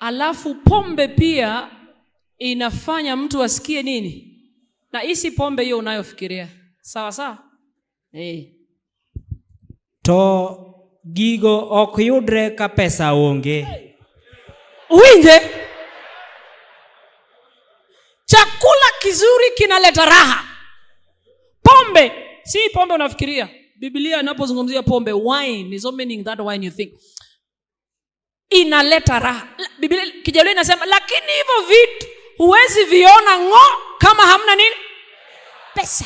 Speaker 3: Alafu pombe pia inafanya mtu asikie nini? Na isi pombe hiyo unayofikiria. Sawa sawa?
Speaker 4: To gigo ok yudre ka pesa onge.
Speaker 3: Uwinje? Chakula kizuri kinaleta raha. Pombe, si pombe unafikiria. Biblia inapozungumzia pombe, wine is not meaning that wine you think. Inaleta raha. Biblia Kijaluo inasema lakini hivyo vitu huwezi viona kama hamna nini? Pesa.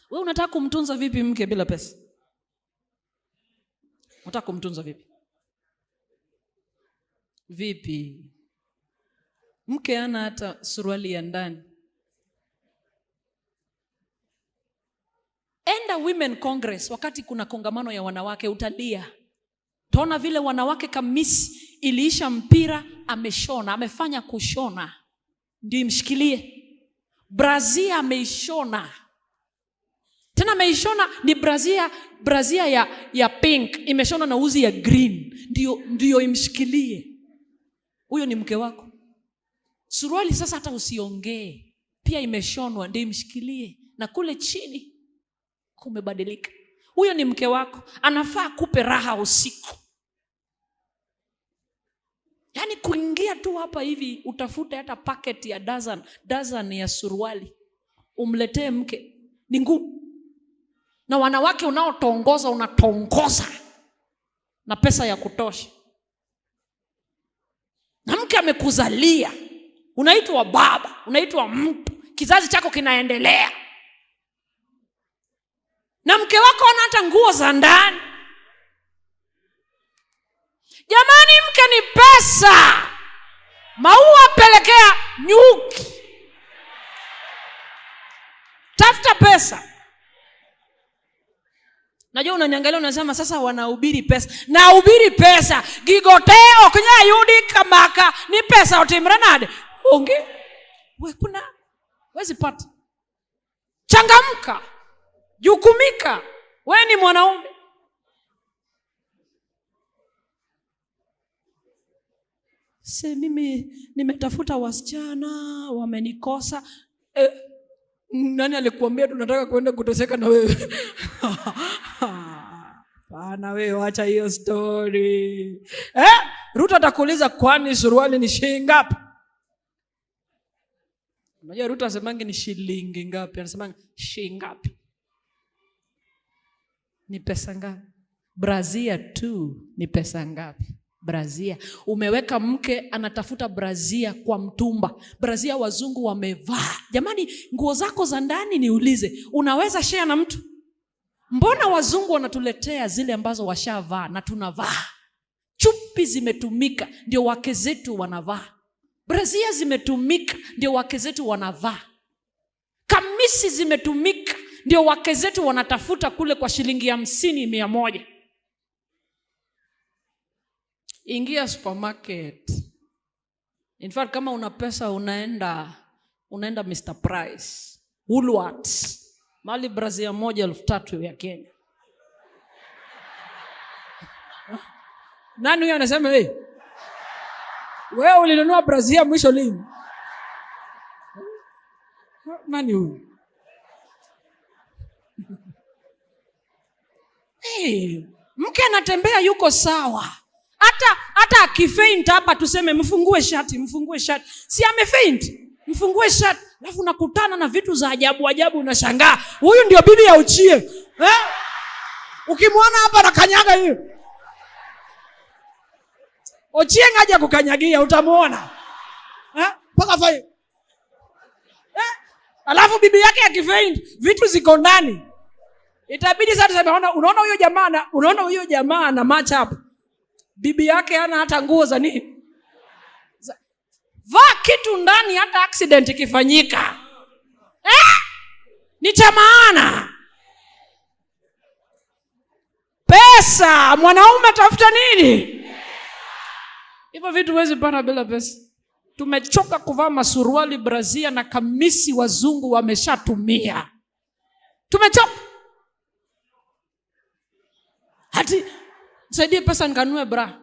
Speaker 3: Wewe unataka kumtunza vipi mke bila pesa? Unataka kumtunza vipi? Vipi? Mke ana hata suruali ya ndani. Enda Women Congress wakati kuna kongamano ya wanawake, utalia. Taona vile wanawake kamisi iliisha mpira, ameshona, amefanya kushona. Ndio imshikilie. Brazia ameishona. Tena ameishona ni brazia ya pink, imeshona na uzi ya green. Ndio imshikilie. Huyo ni mke wako. Suruali sasa hata usiongee. Pia imeshonwa, ndio imshikilie. Na kule chini kumebadilika. Huyo ni mke wako. Anafaa kupe raha usiku. Yaani kuingia tu hapa hivi utafute hata packet ya dozen ya suruali umletee mke ni ngumu. Na wanawake unaotongoza unatongoza na pesa ya kutosha. Na mke amekuzalia, unaitwa baba, unaitwa mtu, kizazi chako kinaendelea. Na mke wako ana hata nguo za ndani. Jamani, mke ni pesa. Maua pelekea nyuki. Tafuta pesa. Najua unaniangalia unasema sasa wanahubiri pesa. Na hubiri pesa. Gigoteo kunya yudi kamaka ni pesa otimranade. Unge. Wezi pata. Changamka. Jukumika. Wewe ni mwanaume. Mimi nimetafuta wasichana wamenikosa. Nani alikuambia tunataka kwenda kuteseka na wewe? Bana wewe acha hiyo story. Ruto atakuuliza kwani suruali ni shilingi ngapi? Unajua Ruto asemangi ni shilingi ngapi? Anasemanga shilingi ngapi? Ni pesa ngapi? Brazia tu ni pesa ngapi? Brazia. Umeweka mke anatafuta brazia kwa mtumba. Brazia wazungu wamevaa. Jamani, nguo zako za ndani niulize, unaweza share na mtu? Mbona wazungu wanatuletea zile ambazo washavaa na tunavaa? Chupi zimetumika ndio wake zetu wanavaa. Brazia zimetumika ndio wake zetu wanavaa. Kamisi zimetumika ndio wake zetu wanatafuta kule kwa shilingi 50, 100. Ingia supermarket. In fact kama una pesa unaenda Mr. Price, Woolworths. Mali brazia moja 3,000 ya Kenya. Nani huyo anasema wewe? Wewe ulinunua brazia mwisho lini? Nani huyo? Mke anatembea yuko sawa. Hata akifaint hapa tuseme mfungue shati. Si amefaint? Mfungue shati. Alafu unakutana na vitu za ajabu unashangaa. Huyu ndio bibi ya Uchie. Ukimwona hapa na kanyaga hiyo. Ochie ngaje kukanyagia utamuona. Paka fai. Alafu bibi yake akifaint vitu ziko ndani. Itabidi sasa tuseme unaona huyo jamaa na match up. bibi yake hana hata nguo za nini. Vaa kitu ndani hata accident ikifanyika. Ni cha maana. Pesa, mwanaume tafuta nini? Hivyo vitu huwezi pata bila pesa. Tumechoka kuvaa masuruali brazia na kamisi wazungu wameshatumia. Tumechoka. Hati nisaidie pesa nikanunue bra.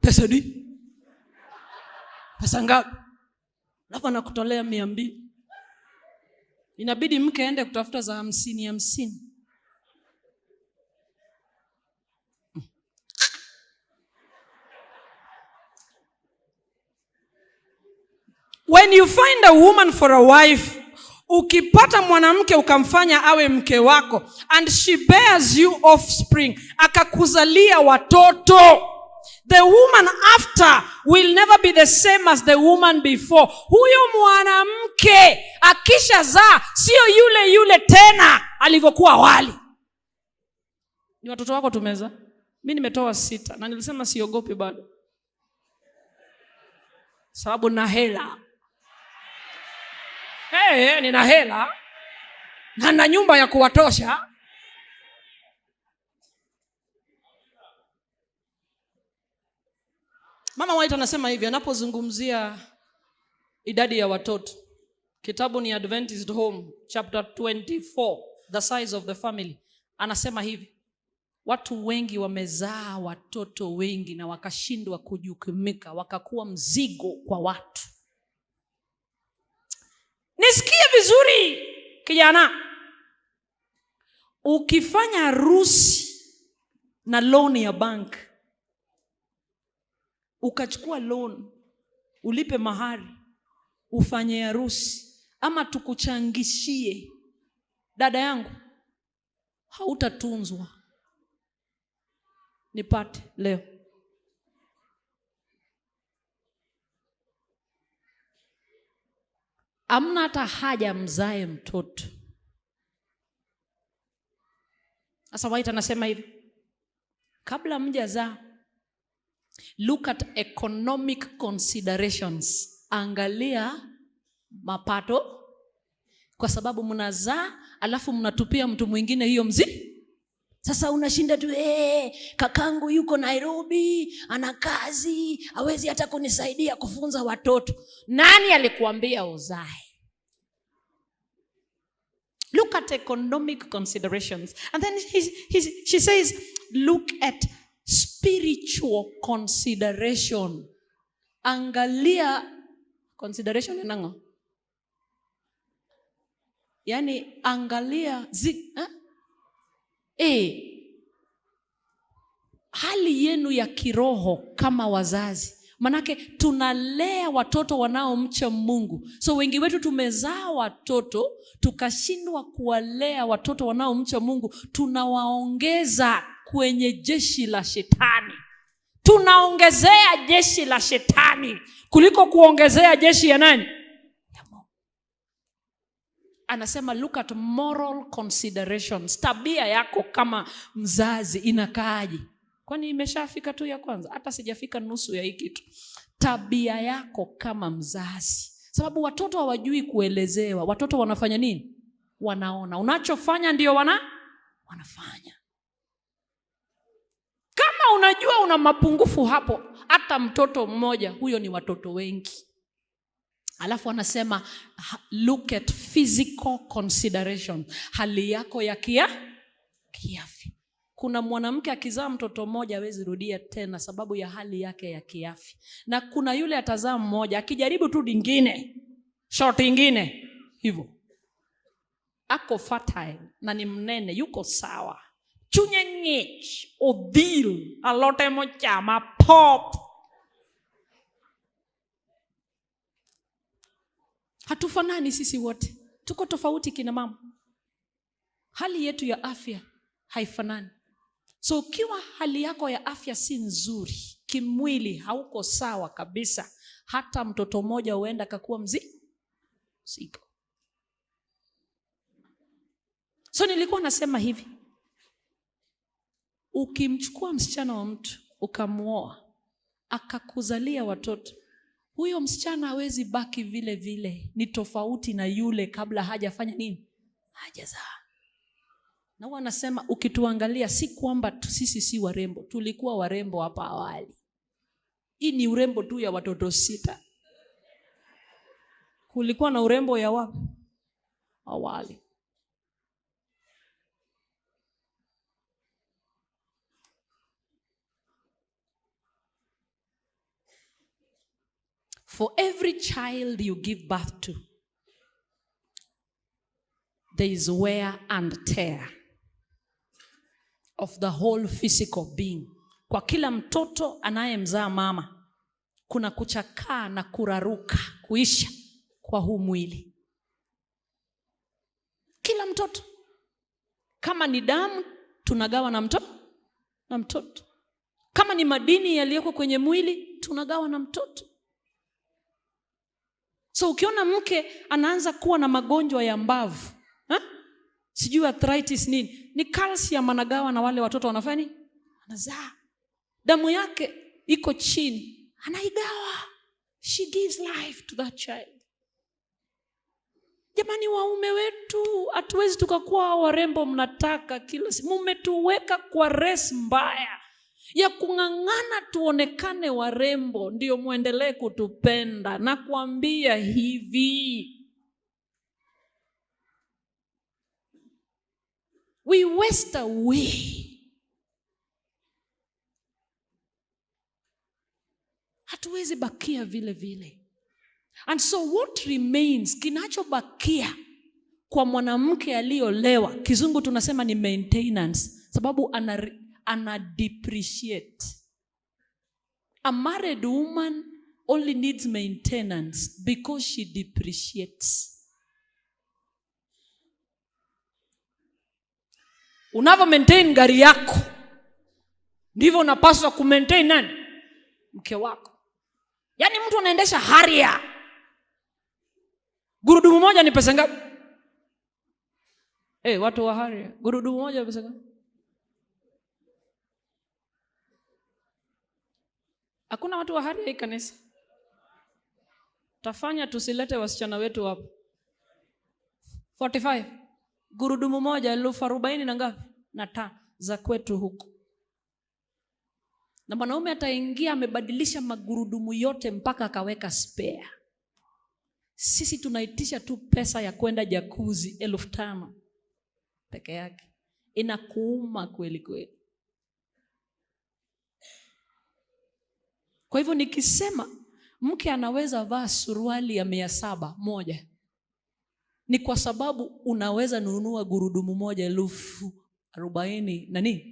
Speaker 3: Pesa di? Pesa ngapi? Alafu anakutolea 200. Inabidi mke aende kutafuta za 50. When you find a woman for a wife, ukipata mwanamke ukamfanya awe mke wako, and she bears you offspring, akakuzalia watoto, the woman after will never be the same as the woman before. Huyo mwanamke akishazaa sio yule tena alivyokuwa awali. Ni watoto wako tumeza. Mimi nimetoa 6 na nilisema siogopi bado. Sababu na hela. Nina hela na nyumba ya kuwatosha. Mama White anasema hivi anapozungumzia idadi ya watoto. Kitabu ni Adventist Home chapter 24, the size of the family. Anasema hivi, watu wengi wamezaa watoto wengi na wakashindwa kujukumika, wakakuwa mzigo kwa watu. Nisikie vizuri kijana. Ukifanya harusi na loan ya bank, ukachukua loan, ulipe mahari, ufanye harusi, ama tukuchangishie, dada yangu, hautatunzwa. Nipate leo. Amna hata haja mzae mtoto. Sasa White anasema hivi, kabla mjazaa, look at economic considerations. Angalia mapato, kwa sababu mnazaa alafu mnatupia mtu mwingine hiyo mzigo. Sasa unashinda tu, kakangu yuko Nairobi, ana kazi, hawezi hata kunisaidia kufunza watoto. Nani alikuambia uzae? Look at economic considerations. And then she says, look at spiritual consideration. Angalia consideration nango. Yani angalia hali yenu ya kiroho kama wazazi. Manake tunalea watoto wanaomcha Mungu. So wengi wetu tumezaa watoto, tukashindwa kuwalea watoto wanaomcha Mungu. Tunawaongeza kwenye jeshi la shetani. Tunaongezea jeshi la shetani kuliko kuongezea jeshi ya nani? Ya Mungu. Anasema look at moral considerations. Tabia yako kama mzazi inakaaje? Kwani imeshafika tu ya kwanza? Hata sijafika nusu ya hii kitu. Tabia yako kama mzazi. Sababu watoto hawajui kuelezewa. Watoto wanafanya nini? Wanaona. Unachofanya ndio wanafanya. Kama unajua una mapungufu hapo, hata mtoto mmoja, huyo ni watoto wengi. Alafu anasema look at physical consideration. Hali yako ya kiafya. Kuna mwanamke akizaa mtoto mmoja hawezi rudia tena sababu ya hali yake ya kiafya. Na kuna yule atazaa mmoja, akijaribu tu dingine, short ingine, hivyo. Ako fertile na ni mnene, yuko sawa. Chunye ngich, odil, alote mochama, pop. Hatufanani sisi wote. Tuko tofauti kina mama. Hali yetu ya afya haifanani. So ukiwa hali yako ya afya si nzuri, kimwili hauko sawa kabisa, hata mtoto mmoja huenda akakuwa mzigo. So nilikuwa nasema hivi, ukimchukua msichana wa mtu ukamuoa, akakuzalia watoto, huyo msichana hawezi baki vile vile, ni tofauti na yule kabla hajafanya nini? Hajazaa. Na wanasema ukituangalia si kwamba sisi si warembo, tulikuwa warembo hapa awali. Hii ni urembo tu ya watoto 6. Kulikuwa na urembo ya wapi? Awali. For every child you give birth to, there is wear and tear of the whole physical being. Kwa kila mtoto anayemzaa mama, kuna kuchakaa na kuraruka, kuisha kwa huu mwili. Kila mtoto. Kama ni damu, tunagawa na mtoto. Kama ni madini yaliyoko kwenye mwili, tunagawa na mtoto. So ukiona mke anaanza kuwa na magonjwa ya mbavu, sijui arthritis nini, ni calcium anagawa na wale watoto wanafanya nini? Anazaa. Damu yake iko chini, anaigawa. She gives life to that child. Jamani, waume wetu hatuwezi tukakuwa warembo mnataka kila siku. Mumetuweka kwa race mbaya ya kung'ang'ana tuonekane warembo ndio muendelee kutupenda. Na kuambia hivi, we waste away. Hatuwezi bakia vile vile. And so what remains, kinachobakia kwa mwanamke aliyolewa, kizungu tunasema ni maintenance, sababu ana depreciate. A married woman only needs maintenance because she depreciates. Unavyo maintain gari yako, ndivyo unapaswa kumaintain nani? Mke wako. Yaani mtu anaendesha Harrier, gurudumu moja ni pesa ngapi? Watu wa Harrier, gurudumu moja ni pesa ngapi? Hakuna watu wa Harrier hii kanisa. Tafanya tusilete wasichana wetu hapo. 45. Gurudumu moja 40,000 na ngapi? Na 5 za kwetu huko. Na mwanaume ataingia amebadilisha magurudumu yote mpaka akaweka spare. Sisi tunaitisha tu pesa ya kwenda jacuzzi 5,000 peke yake. Inakuuma kweli kweli. Kwa hivyo nikisema mke anaweza vaa suruali ya 700 moja, ni kwa sababu unaweza nunua gurudumu moja 40,000 na nini?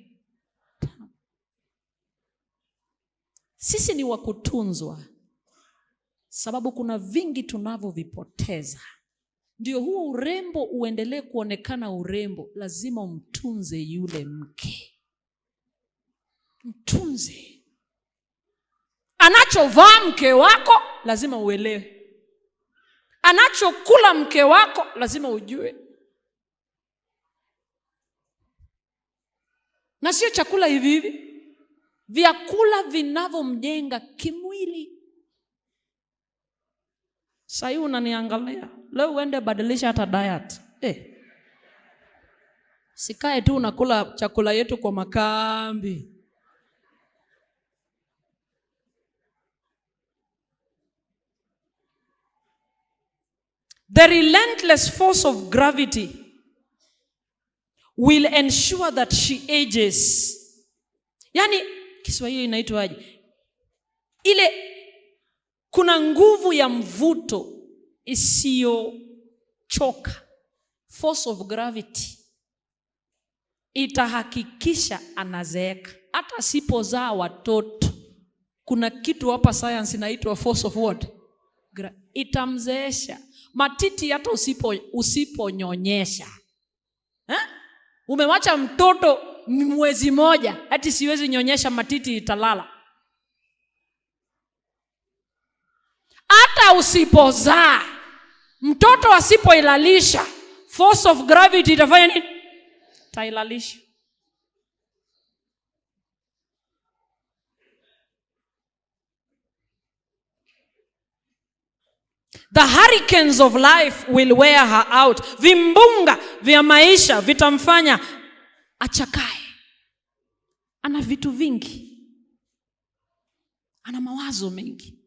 Speaker 3: Sisi ni wakutunzwa, sababu kuna vingi tunavyovipoteza. Ndio huo urembo uendelee kuonekana urembo, lazima umtunze yule mke. Mtunze. Anachovaa mke wako lazima uelewe. Anachokula mke wako lazima ujue. Na sio chakula hivi hivi. Vyakula vinavyomjenga kimwili. Sasa unaniangalia, leo uende badilisha hata diet. Sikae tu unakula chakula yetu kwa makambi. The relentless force of gravity will ensure that she ages. Yaani Kiswahili inaitwaje? Ile kuna nguvu ya mvuto isiyochoka. Force of gravity itahakikisha anazeeka. Hata asipozaa watoto, kuna kitu hapa science inaitwa force of what? Itamzeesha. Matiti hata usiponyonyesha. Umewacha mtoto mwezi moja, hati siwezi nyonyesha, matiti italala. Hata usipozaa, mtoto asipoilalisha, force of gravity itafanya nini? Tailalisha.
Speaker 1: The hurricanes of life will wear her out. Vimbunga vya maisha vitamfanya achakae. Ana vitu vingi. Ana mawazo mengi.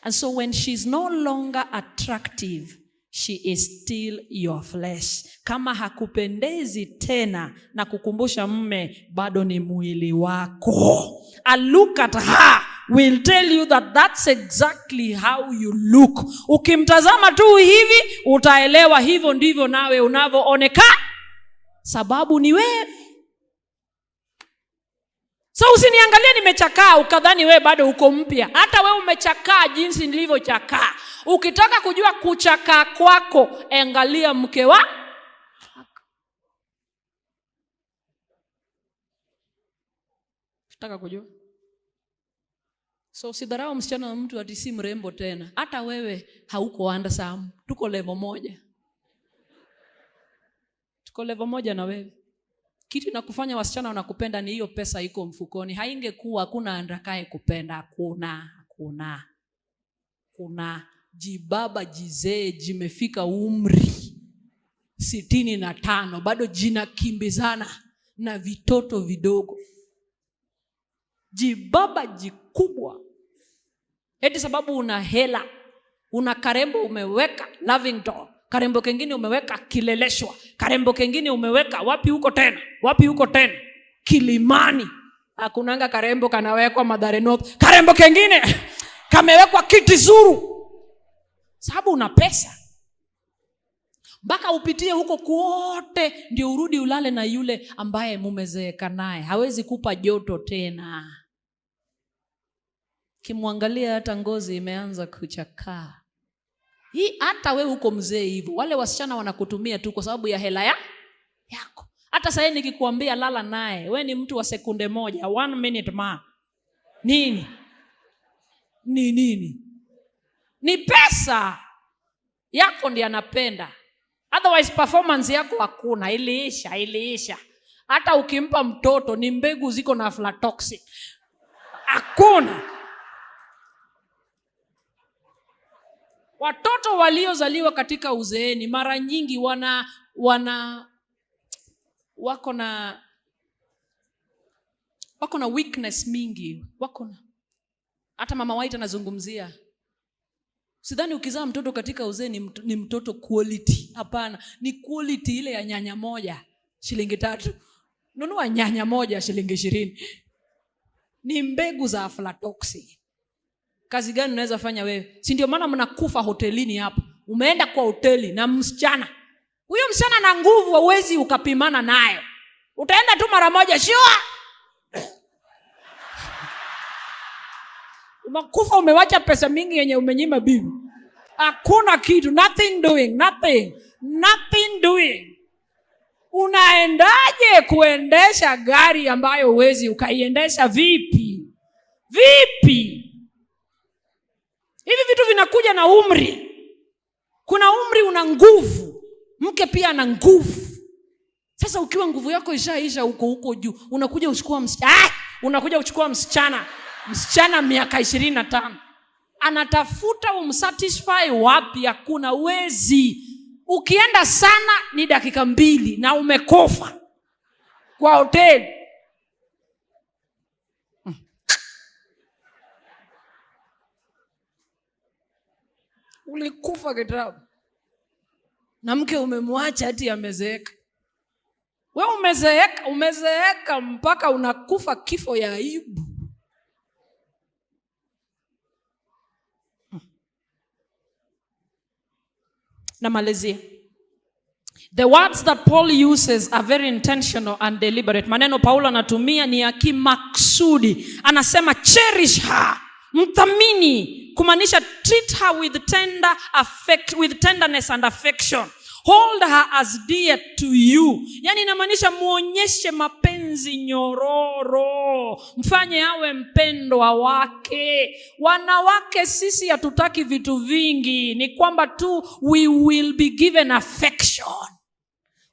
Speaker 1: And so when she's no longer attractive, she is still your flesh. Kama hakupendezi tena na kukumbusha mume, bado ni mwili wako. A look at her will tell you that that's exactly how you look. Ukimtazama tu hivi, utaelewa hivyo ndivyo nawe unavyoonekana. Sababu ni wewe. So usiniangalie nimechakaa ukadhani wewe bado uko mpya. Hata wewe umechakaa jinsi nilivyochakaa. Ukitaka kujua kuchakaa kwako, angalia mke wako. Unataka kujua? So usidharau msichana wa mtu ati si mrembo tena. Hata wewe hauko handsome. Tuko level moja. Tuko level moja na wewe. Kitu inakufanya wasichana wanakupenda ni hiyo pesa iko mfukoni. Haingekuwa hakuna andakaye kupenda. Kuna jibaba jizee jimefika umri 65 bado jinakimbizana na vitoto vidogo. Jibaba jikubwa. Eti sababu una hela, una karembo umeweka Lavington, karembo kengine umeweka Kileleshwa, karembo kengine umeweka wapi huko tena Kilimani. Hakunanga karembo kanawekwa Mathare North, karembo kengine kamewekwa Kitizuru. Sababu una pesa. Mpaka upitie huko kote ndio urudi ulale na yule ambaye mumezeeka naye. Hawezi kupa joto tena. Kimwangalia hata ngozi imeanza kuchakaa. Hii hata wewe uko mzee hivyo. Wale wasichana wanakutumia tu kwa sababu ya hela yako. Hata sasa nikikuambia lala naye, wewe ni mtu wa sekunde moja, 1 minute man. Nini? Ni pesa yako ndiye anapenda. Otherwise performance yako hakuna, iliisha. Hata ukimpa mtoto ni mbegu ziko na aflatoxin. Hakuna. Watoto waliozaliwa katika uzeeni mara nyingi wako na weakness mingi. Hata mama White anazungumzia. Sidhani ukizaa mtoto katika uzeeni ni mtoto quality. Hapana, ni quality ile ya nyanya moja shilingi 3. Nunua nyanya moja shilingi 20. Ni mbegu za aflatoxin. Kazi gani unaweza fanya wewe? Si ndio maana mnakufa hotelini hapo. Umeenda kwa hoteli na msichana. Huyo msichana na nguvu huwezi ukapimana nayo. Utaenda tu mara moja sure. Umakufa umewacha pesa mingi yenye umenyima bibi. Hakuna kitu, nothing doing. Unaendaje kuendesha gari ambayo huwezi ukaiendesha vipi? Hivi vitu vinakuja na umri. Kuna umri una nguvu. Mke pia ana nguvu. Sasa ukiwa nguvu yako ishaisha huko juu, unakuja uchukua msichana. Msichana miaka 25. Anatafuta umsatisfy wapi? Hakuna, uwezi. Ukienda sana ni dakika 2 na umekofa kwa hoteli. Ulikufa kitabu. Na mke umemwacha ati amezeeka. Wewe umezeeka mpaka unakufa kifo ya aibu. Na Malaysia. The words that Paul uses are very intentional and deliberate. Maneno Paulo anatumia ni ya kimaksudi. Anasema cherish her, mthamini, kumaanisha treat her with tenderness and affection. Hold her as dear to you. Yani inamaanisha muonyeshe mapenzi nyororo. Mfanye awe mpendwa wake. Wanawake sisi hatutaki vitu vingi. Ni kwamba tu we will be given affection.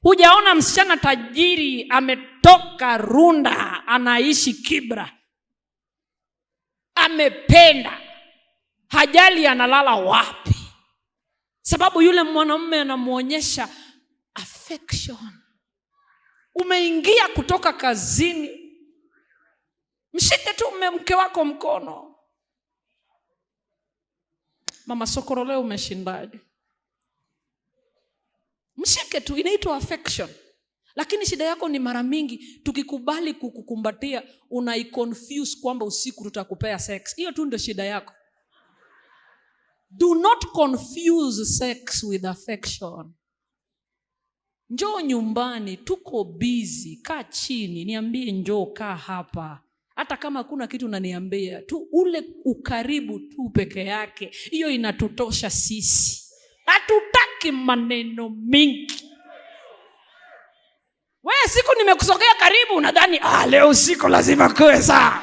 Speaker 1: Hujaona msichana tajiri ametoka Runda anaishi Kibra. Amependa.
Speaker 3: hajali analala wapi, sababu yule mwanamume anamuonyesha affection. Umeingia kutoka kazini, mshike tu mke wako mkono. Mama Sokoro, leo umeshindaje? Mshike tu, inaitwa affection. Lakini shida yako ni mara mingi tukikubali kukukumbatia unaiconfuse kwamba usiku tutakupea sex. Hiyo tu ndio shida yako. Do not confuse sex with affection. Njoo nyumbani, tuko busy, kaa chini, niambie njoo kaa hapa. Hata kama hakuna kitu unaniambia, tu ule ukaribu tu peke yake, hiyo inatutosha sisi. Hatutaki maneno mingi. Wewe siku nimekusogea karibu unadhani leo usiku lazima kuwe sawa.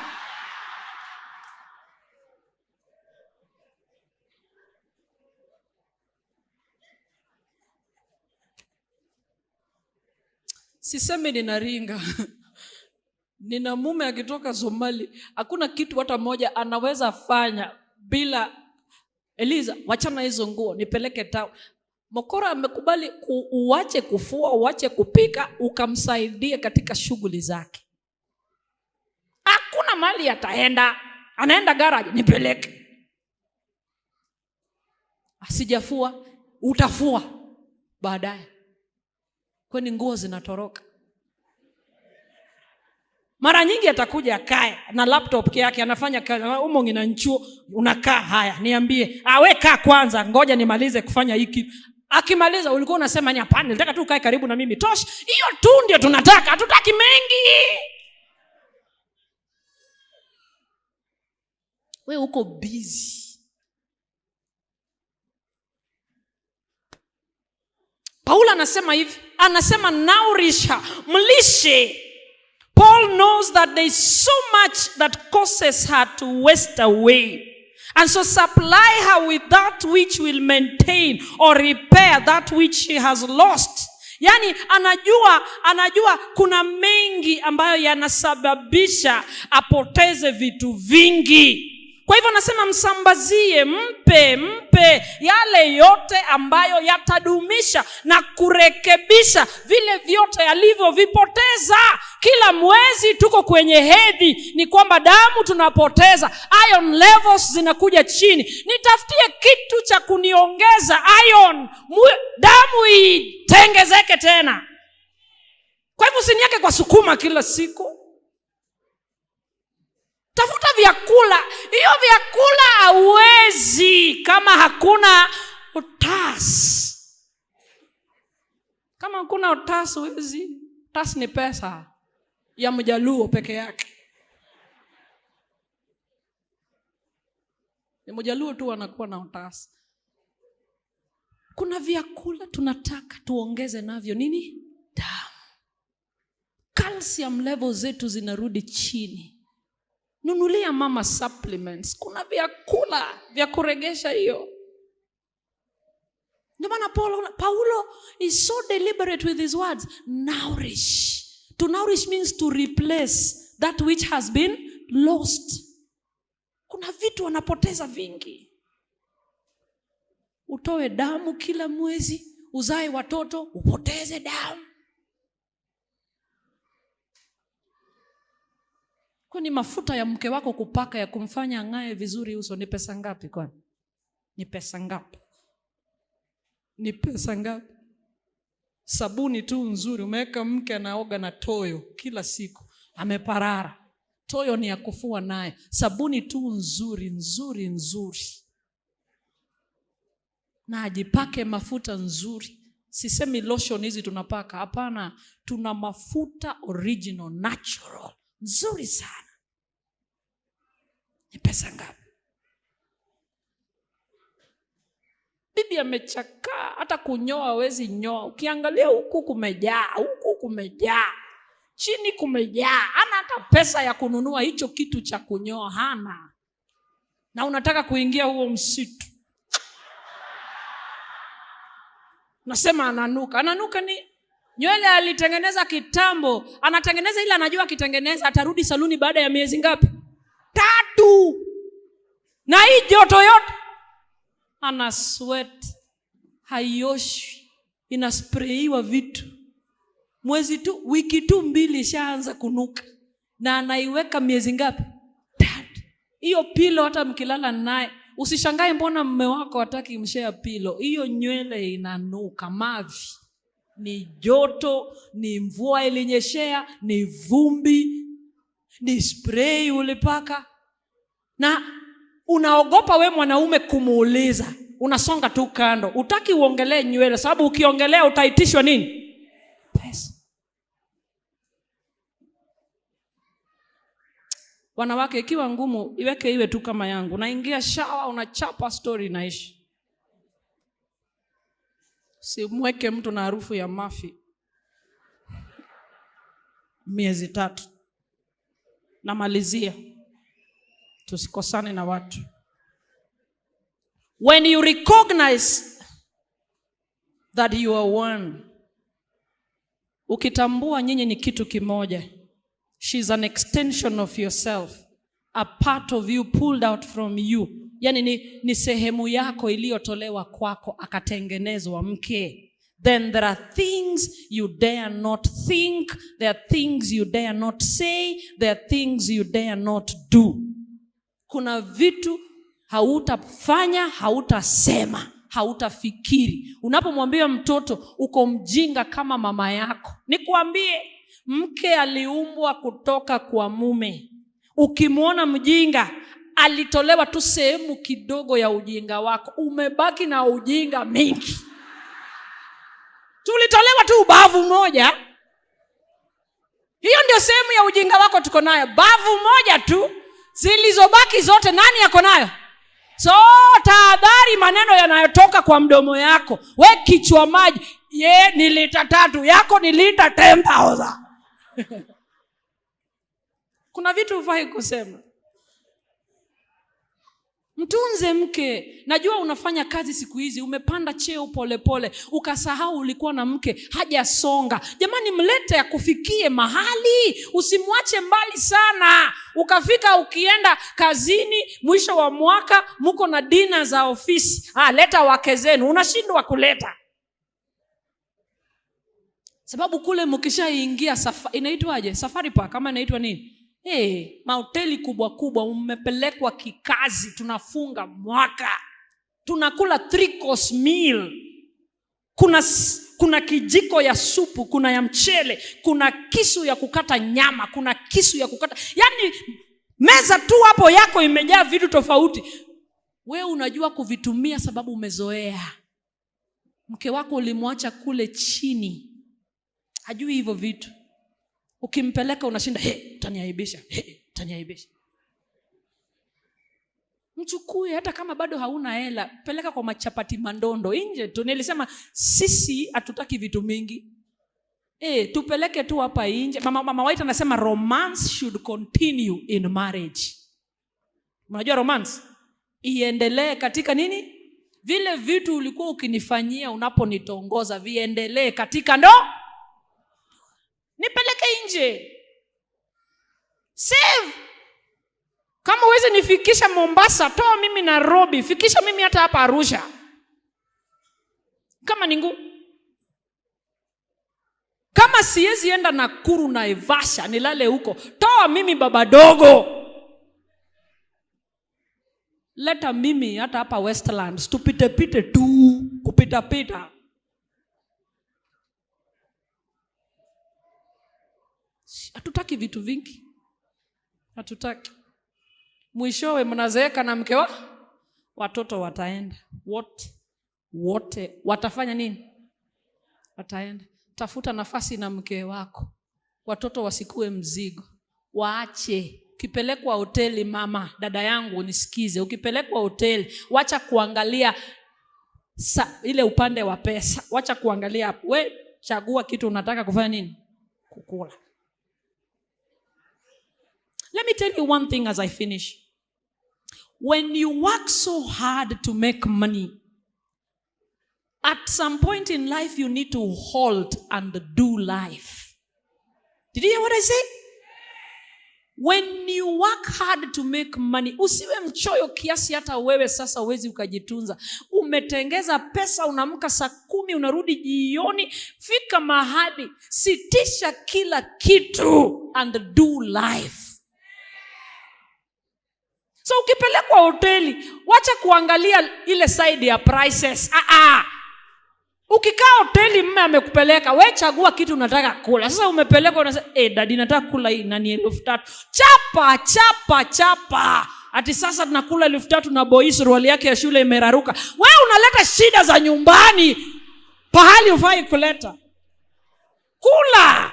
Speaker 3: Sisemi ninaringa. Nina mume akitoka Somali, hakuna kitu hata moja anaweza fanya bila Eliza, wachana hizo nguo, nipeleke town. Mokoro amekubali uache kufua, uache kupika, ukamsaidie katika shughuli zake. Hakuna mali ataenda, anaenda garage, nipeleke. Asijafua, utafua baadaye. Kwani nguo zinatoroka. Mara nyingi atakuja akae na laptop yake anafanya kazi, umo ngina nchuo, unakaa haya, niambie, we kaa kwanza, ngoja nimalize kufanya hiki. Akimaliza ulikuwa unasema ni hapana, nataka tu ukae karibu na mimi. Tosh, hiyo tu ndio tunataka, hatutaki mengi. Wewe uko busy. Paulo anasema hivi, anasema nourish her, mlishe. Paul knows that there is so much that causes her to waste away. And so supply her with that which will maintain or repair that which she has lost. Yani anajua kuna mengi ambayo yanasababisha apoteze vitu vingi. Kwa hivyo anasema msambazie, mpe yale yote ambayo yatadumisha na kurekebisha vile vyote alivyovipoteza. Kila mwezi tuko kwenye hedhi, ni kwamba damu tunapoteza, iron levels zinakuja chini. Nitafutie kitu cha kuniongeza iron, damu itengezeke tena. Kwa hivyo usiniake kwa sukuma kila siku. Tafuta vyakula. Hiyo vyakula hauwezi kama hakuna utasi. Kama hakuna utasi huwezi. Utasi ni pesa ya Mjaluo peke yake. Ni Mjaluo tu anakuwa na utasi. Kuna vyakula tunataka tuongeze navyo nini? Damu. Calcium levels zetu zinarudi chini. Nunulia mama supplements. Kuna vyakula vya kuregesha hiyo. Ndio maana Paulo is so deliberate with his words. Nourish. To nourish means to replace that which has been lost. Kuna vitu wanapoteza vingi. Utoe damu kila mwezi, uzae watoto, upoteze damu. Kwani mafuta ya mke wako kupaka ya kumfanya ang'ae vizuri uso ni pesa ngapi kwani? Ni pesa ngapi? Ni pesa ngapi? Sabuni tu nzuri, umeweka mke anaoga na toyo kila siku, ameparara. Toyo ni ya kufua naye. Sabuni tu nzuri. Na ajipake mafuta nzuri. Sisemi lotion hizi tunapaka, hapana, tuna mafuta original, natural, nzuri sana. Ni pesa ngapi? Bibi amechakaa, hata kunyoa hawezi nyoa. Ukiangalia huku kumejaa, chini kumejaa. Hana hata pesa ya kununua hicho kitu cha kunyoa, hana. Na unataka kuingia huo msitu. Nasema ananuka ni nywele alitengeneza kitambo, anatengeneza ile anajua akitengeneza atarudi saluni baada ya miezi ngapi? 3. Na hii joto yote ana sweat, haioshwi, inasprayiwa vitu. Wiki tu 2 shaanza kunuka. Na anaiweka miezi ngapi? 3. Hiyo pilo hata mkilala naye, usishangae mbona mume wako hataki mshare pilo. Hiyo nywele inanuka mavi. Ni joto, ni mvua ilinyeshea, ni vumbi, ni spray ulipaka. Na unaogopa we mwanaume kumuuliza. Unasonga tu kando. Utaki uongelee nywele sababu ukiongelea utaitishwa nini? Pesa. Wanawake, ikiwa ngumu, iweke iwe tu kama yangu. Unaingia shower, unachapa story inaishi. Simweke mtu na harufu ya mafi. Miezi 3. Namalizia. Tusikosane na watu. When you recognize that you are one, ukitambua nyinyi ni kitu kimoja, she's an extension of yourself, a part of you pulled out from you. Yani ni sehemu yako iliyotolewa kwako akatengenezwa mke. Then there are things you dare not think, there are things you dare not say, there are things you dare not do. Kuna vitu hautafanya, hautasema, hautafikiri. Unapomwambia mtoto uko mjinga kama mama yako, nikwambie mke aliumbwa kutoka kwa mume. Ukimwona mjinga, alitolewa tu sehemu kidogo ya ujinga wako. Umebaki na ujinga mingi. Tulitolewa tu bavu moja. Hiyo ndio sehemu ya ujinga wako tuko nayo. Bavu moja tu. Zilizobaki zote nani yako nayo? So tahadhari maneno yanayotoka kwa mdomo yako. We kichwa maji, ni lita 3, yako ni lita 10,000. Kuna vitu hufai kusema. Mtunze mke. Najua unafanya kazi siku hizi, umepanda cheo polepole, ukasahau ulikuwa na mke hajasonga. Jamani, mlete akufikie mahali, usimwache mbali sana. Ukafika ukienda kazini mwisho wa mwaka, mko na dina za ofisi. Leta wake zenu, unashindwa kuleta. Sababu kule mkishaingia inaitwaje? Safari park kama inaitwa nini? Mahoteli kubwa kubwa, umepelekwa kikazi, tunafunga mwaka. Tunakula 3 course meal. Kuna kijiko ya supu, kuna ya mchele, kuna kisu ya kukata nyama, kuna kisu ya kukata. Yani meza tu hapo yako imejaa vitu tofauti. Wewe unajua kuvitumia sababu umezoea. Mke wako ulimwacha kule chini, hajui hivyo vitu. Ukimpeleka unashinda, utaniaibisha, utaniaibisha. Mchukue hata kama bado hauna hela, peleka kwa machapati mandondo nje tu. Nilisema sisi hatutaki vitu mingi. Tupeleke tu hapa nje. Mama White anasema romance should continue in marriage. Unajua romance iendelee katika nini? Vile vitu ulikuwa ukinifanyia unaponitongoza viendelee katika nipeleke nje. Save. Kama uweze nifikisha Mombasa, toa mimi Nairobi, fikisha mimi hata hapa Arusha. Kama ningu. Kama siwezi enda Nakuru na Naivasha nilale huko, toa mimi baba dogo. Leta mimi hata hapa Westlands, tupite tu, kupita. Hatutaki vitu vingi. Hatutaki. Mwishowe mnazeeka na mke watoto wataenda. Wote watafanya nini? Wataenda. Tafuta nafasi na mke wako. Watoto wasikue mzigo. Waache. Ukipelekwa hoteli, mama, dada yangu unisikize. Ukipelekwa hoteli, wacha kuangalia ile upande wa pesa. Wacha kuangalia hapo. We chagua kitu unataka kufanya nini? Kukula. Let me tell you one thing as I finish. When you work so hard to make money, at some point in life you need to halt and do life. Did you hear what I said? When you work hard to make money, usiwe mchoyo kiasi hata wewe sasa uwezi ukajitunza. Umetengeza pesa, unaamka saa 10 unarudi jioni. Fika mahali, sitisha kila kitu and do life. So ukipelekwa hoteli, wacha kuangalia ile side ya prices. Ukikaa hoteli mume amekupeleka, wewe chagua kitu unataka kula. Sasa umepelekwa unasema, daddy nataka kula hii na ni 3,000. Chapa. Ati sasa tunakula 3,000 na boy suruali yake ya shule imeraruka. Wewe unaleta shida za nyumbani pahali ufai kuleta. Kula.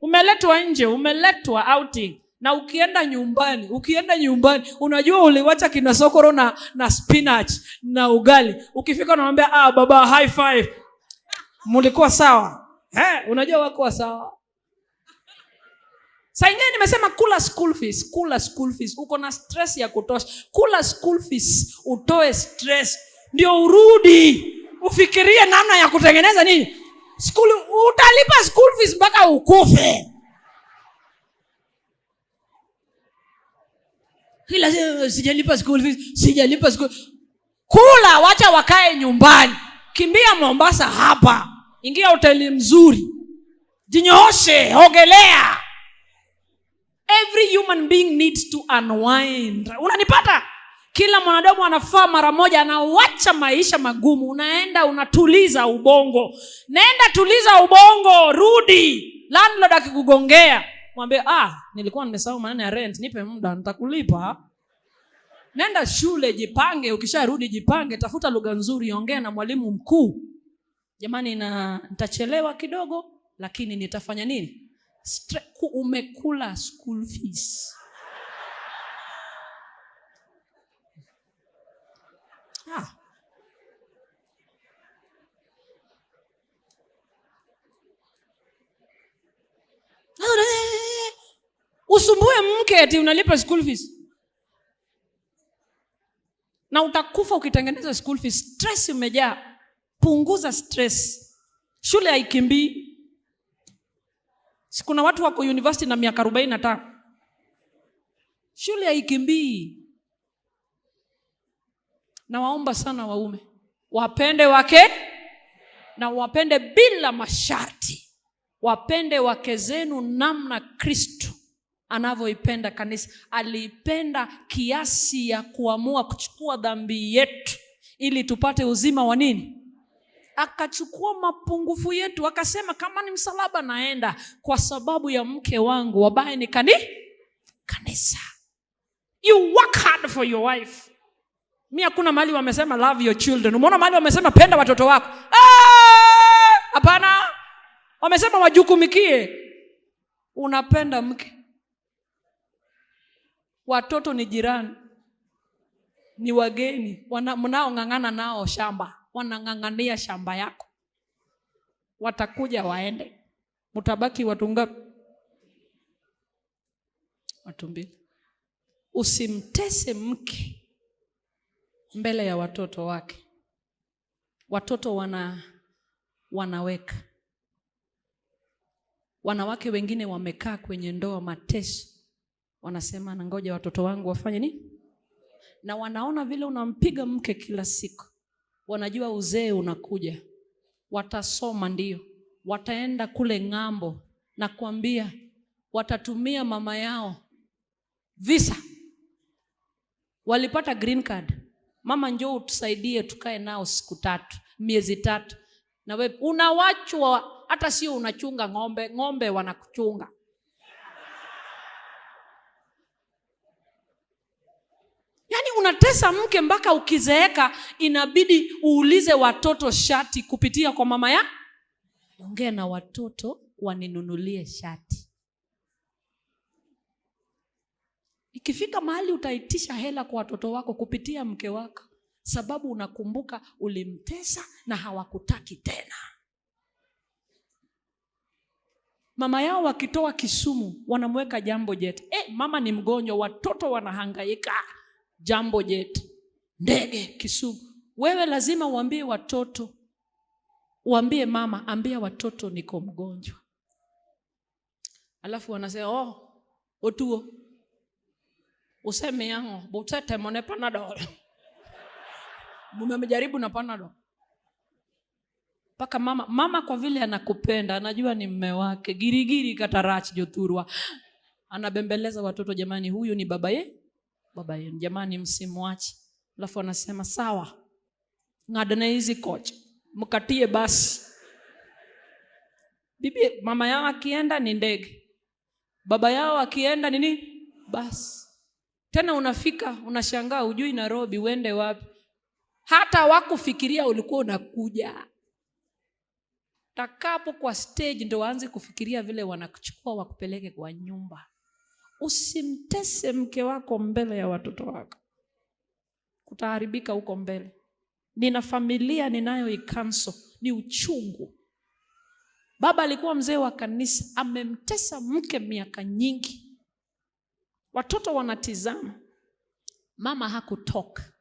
Speaker 3: Umeletwa nje, umeletwa outing. Na ukienda nyumbani, unajua uliwacha kinasokoro na spinach na ugali. Ukifika unamwambia, baba high five. Mulikuwa sawa. Unajua wako sawa. Sasa ingine nimesema kula school fees. Uko na stress ya kutosha. Kula school fees, utoe stress. Ndio urudi. Ufikirie namna ya kutengeneza nini? Utalipa school fees mpaka ukufe. Sijalipa school fees. Kula, wacha wakae nyumbani. Kimbia Mombasa hapa. Ingia hoteli mzuri. Jinyooshe, ogelea. Every human being needs to unwind. Unanipata? Kila mwanadamu anafaa mara moja anawacha maisha magumu. Unaenda unatuliza ubongo. Nenda tuliza ubongo, rudi. Landlord akikugongea, mwambie, nilikuwa nimesahau maneno ya rent, nipe muda nitakulipa. Nenda shule, jipange, ukisharudi jipange, tafuta lugha nzuri, ongea na mwalimu mkuu. Jamani nitachelewa kidogo lakini nitafanya nini? Umekula school fees. Usumbue mke eti unalipa school fees. Na utakufa ukitengeneza school fees. Stress imejaa. Punguza stress. Shule haikimbii. Kuna watu wako university na miaka 45. Shule haikimbii. Na waomba sana waume, wapende wake na wapende bila masharti. Wapende wake zenu namna Kristo anavyoipenda kanisa. Aliipenda kiasi ya kuamua kuchukua dhambi yetu ili tupate uzima wa nini? Akachukua mapungufu yetu, akasema kama ni msalaba naenda kwa sababu ya mke wangu ambaye ni kanisa. You work hard for your wife. Mimi hakuna mahali wamesema love your children. Umeona mahali wamesema penda watoto wako? Hapana. Wamesema wajukumikie. Unapenda mke. Watoto ni jirani. Ni wageni. Mnaong'ang'ana nao shamba. Wanang'ang'ania shamba yako. Watakuja waende. Mtabaki watu ngapi? Watu 2. Usimtese mke mbele ya watoto wake. Watoto wanaweka. Wanawake wengine wamekaa kwenye ndoa mateso. Wanasema na ngoja watoto wangu wafanye nini? Na wanaona vile unampiga mke kila siku. Wanajua uzee unakuja. Watasoma ndio. Wataenda kule ng'ambo na kuambia watatumia mama yao visa. Walipata green card. Mama njoo utusaidie tukae nao siku 3, miezi 3. Na wewe unawachwa, hata sio unachunga ng'ombe wanakuchunga. Yaani unatesa mke mpaka ukizeeka inabidi uulize watoto shati kupitia kwa mama ya. Ongea na watoto waninunulie shati. Ikifika mahali utaitisha hela kwa watoto wako kupitia mke wako, sababu unakumbuka ulimtesa na hawakutaki tena. Mama yao wakitoa Kisumu wanamweka Jambo Jet. Mama ni mgonjwa, watoto wanahangaika. Jambo Jet, ndege Kisumu. Wewe lazima uambie watoto, uambie mama, ambia watoto niko mgonjwa. Alafu wanasema otuo Useme yango, butete mone panadol. Mume amejaribu na panadol. Paka mama kwa vile anakupenda, anajua ni mume wake, girigiri katarachi joturwa. Anabembeleza watoto, jamani huyu ni baba yenu, jamani msimwache. Alafu anasema sawa, ngadane hizi kocha, mkatie basi. Bibi mama yao akienda ni ndege, baba yao akienda nini basi. Tena unafika unashangaa hujui Nairobi uende wapi. Hata wakufikiria ulikuwa unakuja. Takapo kwa stage ndo waanze kufikiria vile wanakuchukua wakupeleke kwa nyumba. Usimtese mke wako mbele ya watoto wako. Kutaharibika huko mbele. Nina familia ninayoikanso, ni uchungu. Baba alikuwa mzee wa kanisa, amemtesa mke miaka nyingi. Watoto wanatizama. Mama hakutoka.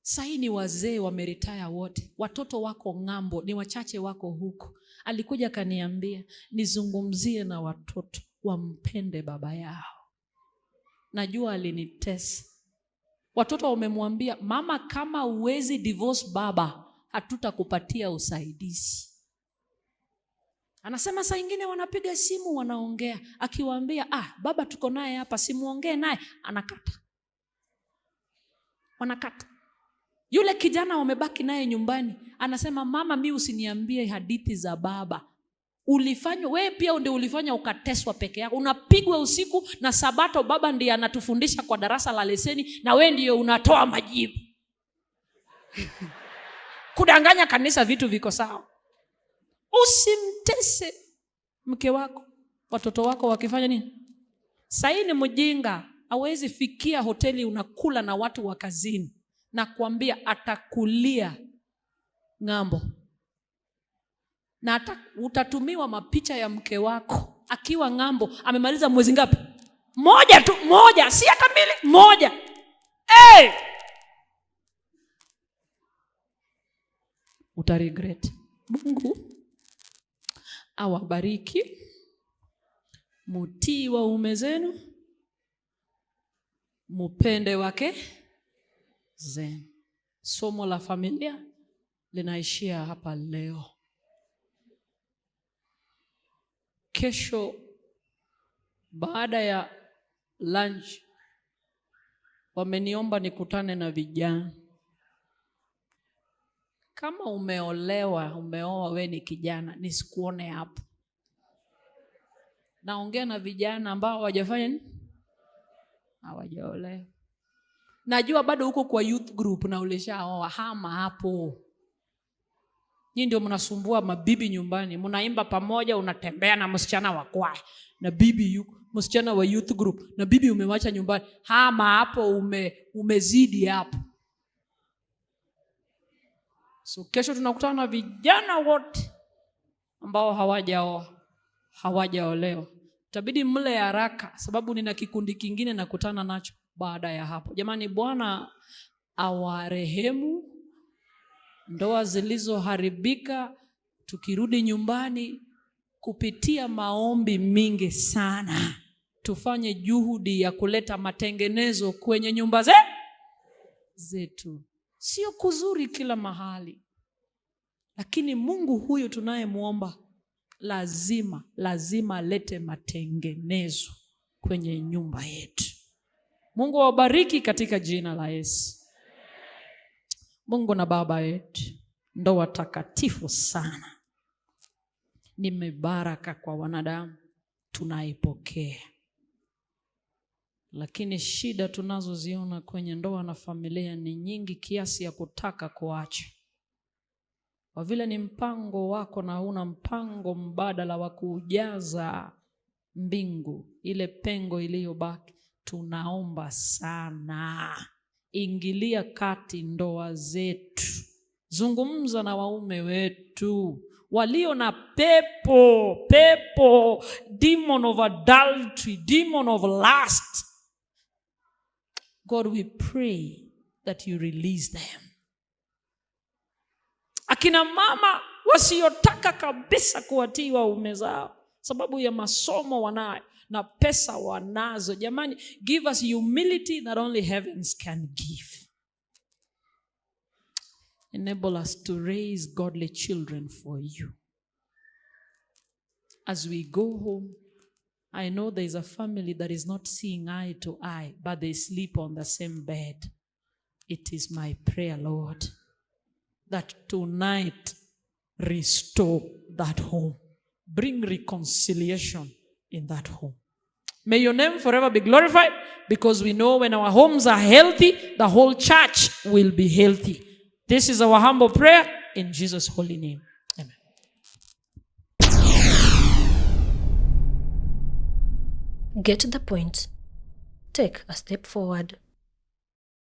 Speaker 3: Sahi ni wazee wameretire wote. Watoto wako ng'ambo, ni wachache wako huko. Alikuja kaniambia, nizungumzie na watoto wampende baba yao. Najua alinitesa. Watoto wamemwambia, mama kama uwezi divorce baba, hatutakupatia usaidizi. Anasema saa ingine wanapiga simu wanaongea. Akiwaambia, baba tuko naye hapa, simuongee naye, anakata. Wanakata. Yule kijana wamebaki naye nyumbani, anasema mama mimi usiniambie hadithi za baba. Ulifanya wewe pia ndio ulifanya ukateswa peke yako. Unapigwa usiku na Sabato baba ndiye anatufundisha kwa darasa la leseni na wewe ndio unatoa majibu. Kudanganya kanisa vitu viko sawa. Usimtese mke wako. Watoto wako wakifanya nini? Sahi ni mjinga, hawezi fikia hoteli unakula na watu wa kazini. Na kuambia atakulia ng'ambo. Na utatumiwa mapicha ya mke wako akiwa ng'ambo. Amemaliza mwezi ngapi? Moja, si hata mbili, moja. Utaregret. Mungu awabariki. Mutii waume zenu, mupende wake zenu. Somo la familia linaishia hapa leo. Kesho baada ya lunch wameniomba nikutane na vijana. Kama umeoa we ni kijana, nisikuone hapo. Naongea na vijana ambao hawajafanya nini? Hawajaolewa. Najua bado huko kwa youth group na ulishaoa, hama hapo. Nyinyi ndio mnasumbua mabibi nyumbani. Mnaimba pamoja, unatembea na msichana wa kwaya na bibi yuko, msichana wa youth group na bibi umewacha nyumbani. Hama hapo, umezidi hapo. So kesho tunakutana na vijana wote ambao hawajaolewa. Itabidi mle haraka sababu nina kikundi kingine nakutana nacho baada ya hapo. Jamani, Bwana awarehemu. Ndoa zilizoharibika tukirudi nyumbani kupitia maombi mingi sana. Tufanye juhudi ya kuleta matengenezo kwenye nyumba zetu. Sio kuzuri kila mahali. Lakini Mungu huyu tunayemuomba lazima lete matengenezo kwenye nyumba yetu. Mungu awabariki katika jina la Yesu. Mungu na Baba yetu, ndoa takatifu sana. Ni mibaraka kwa wanadamu, tunaipokea. Lakini shida tunazoziona kwenye ndoa na familia ni nyingi kiasi ya kutaka kuacha. Kwa vile ni mpango wako na una mpango mbadala wa kujaza mbingu, ile pengo iliyobaki, tunaomba sana. Ingilia kati ndoa zetu. Zungumza na waume wetu walio na pepo, demon of adultery, demon of lust. God, we pray that you release them. Akina mama wasiotaka kabisa kuwatii waume zao sababu ya masomo wanayo na pesa wanazo. Jamani, give us humility that only heavens can give. Enable us to raise godly children for you. As we go home, I know there is a family that is not seeing eye to eye, but they sleep on the same bed. It is my prayer, Lord, that tonight restore that home. Bring reconciliation in that home. May your name forever be glorified, because we know when our homes are healthy, the whole church will be healthy. This is our humble prayer in Jesus' holy name. Amen.
Speaker 5: Get the point. Take a step forward.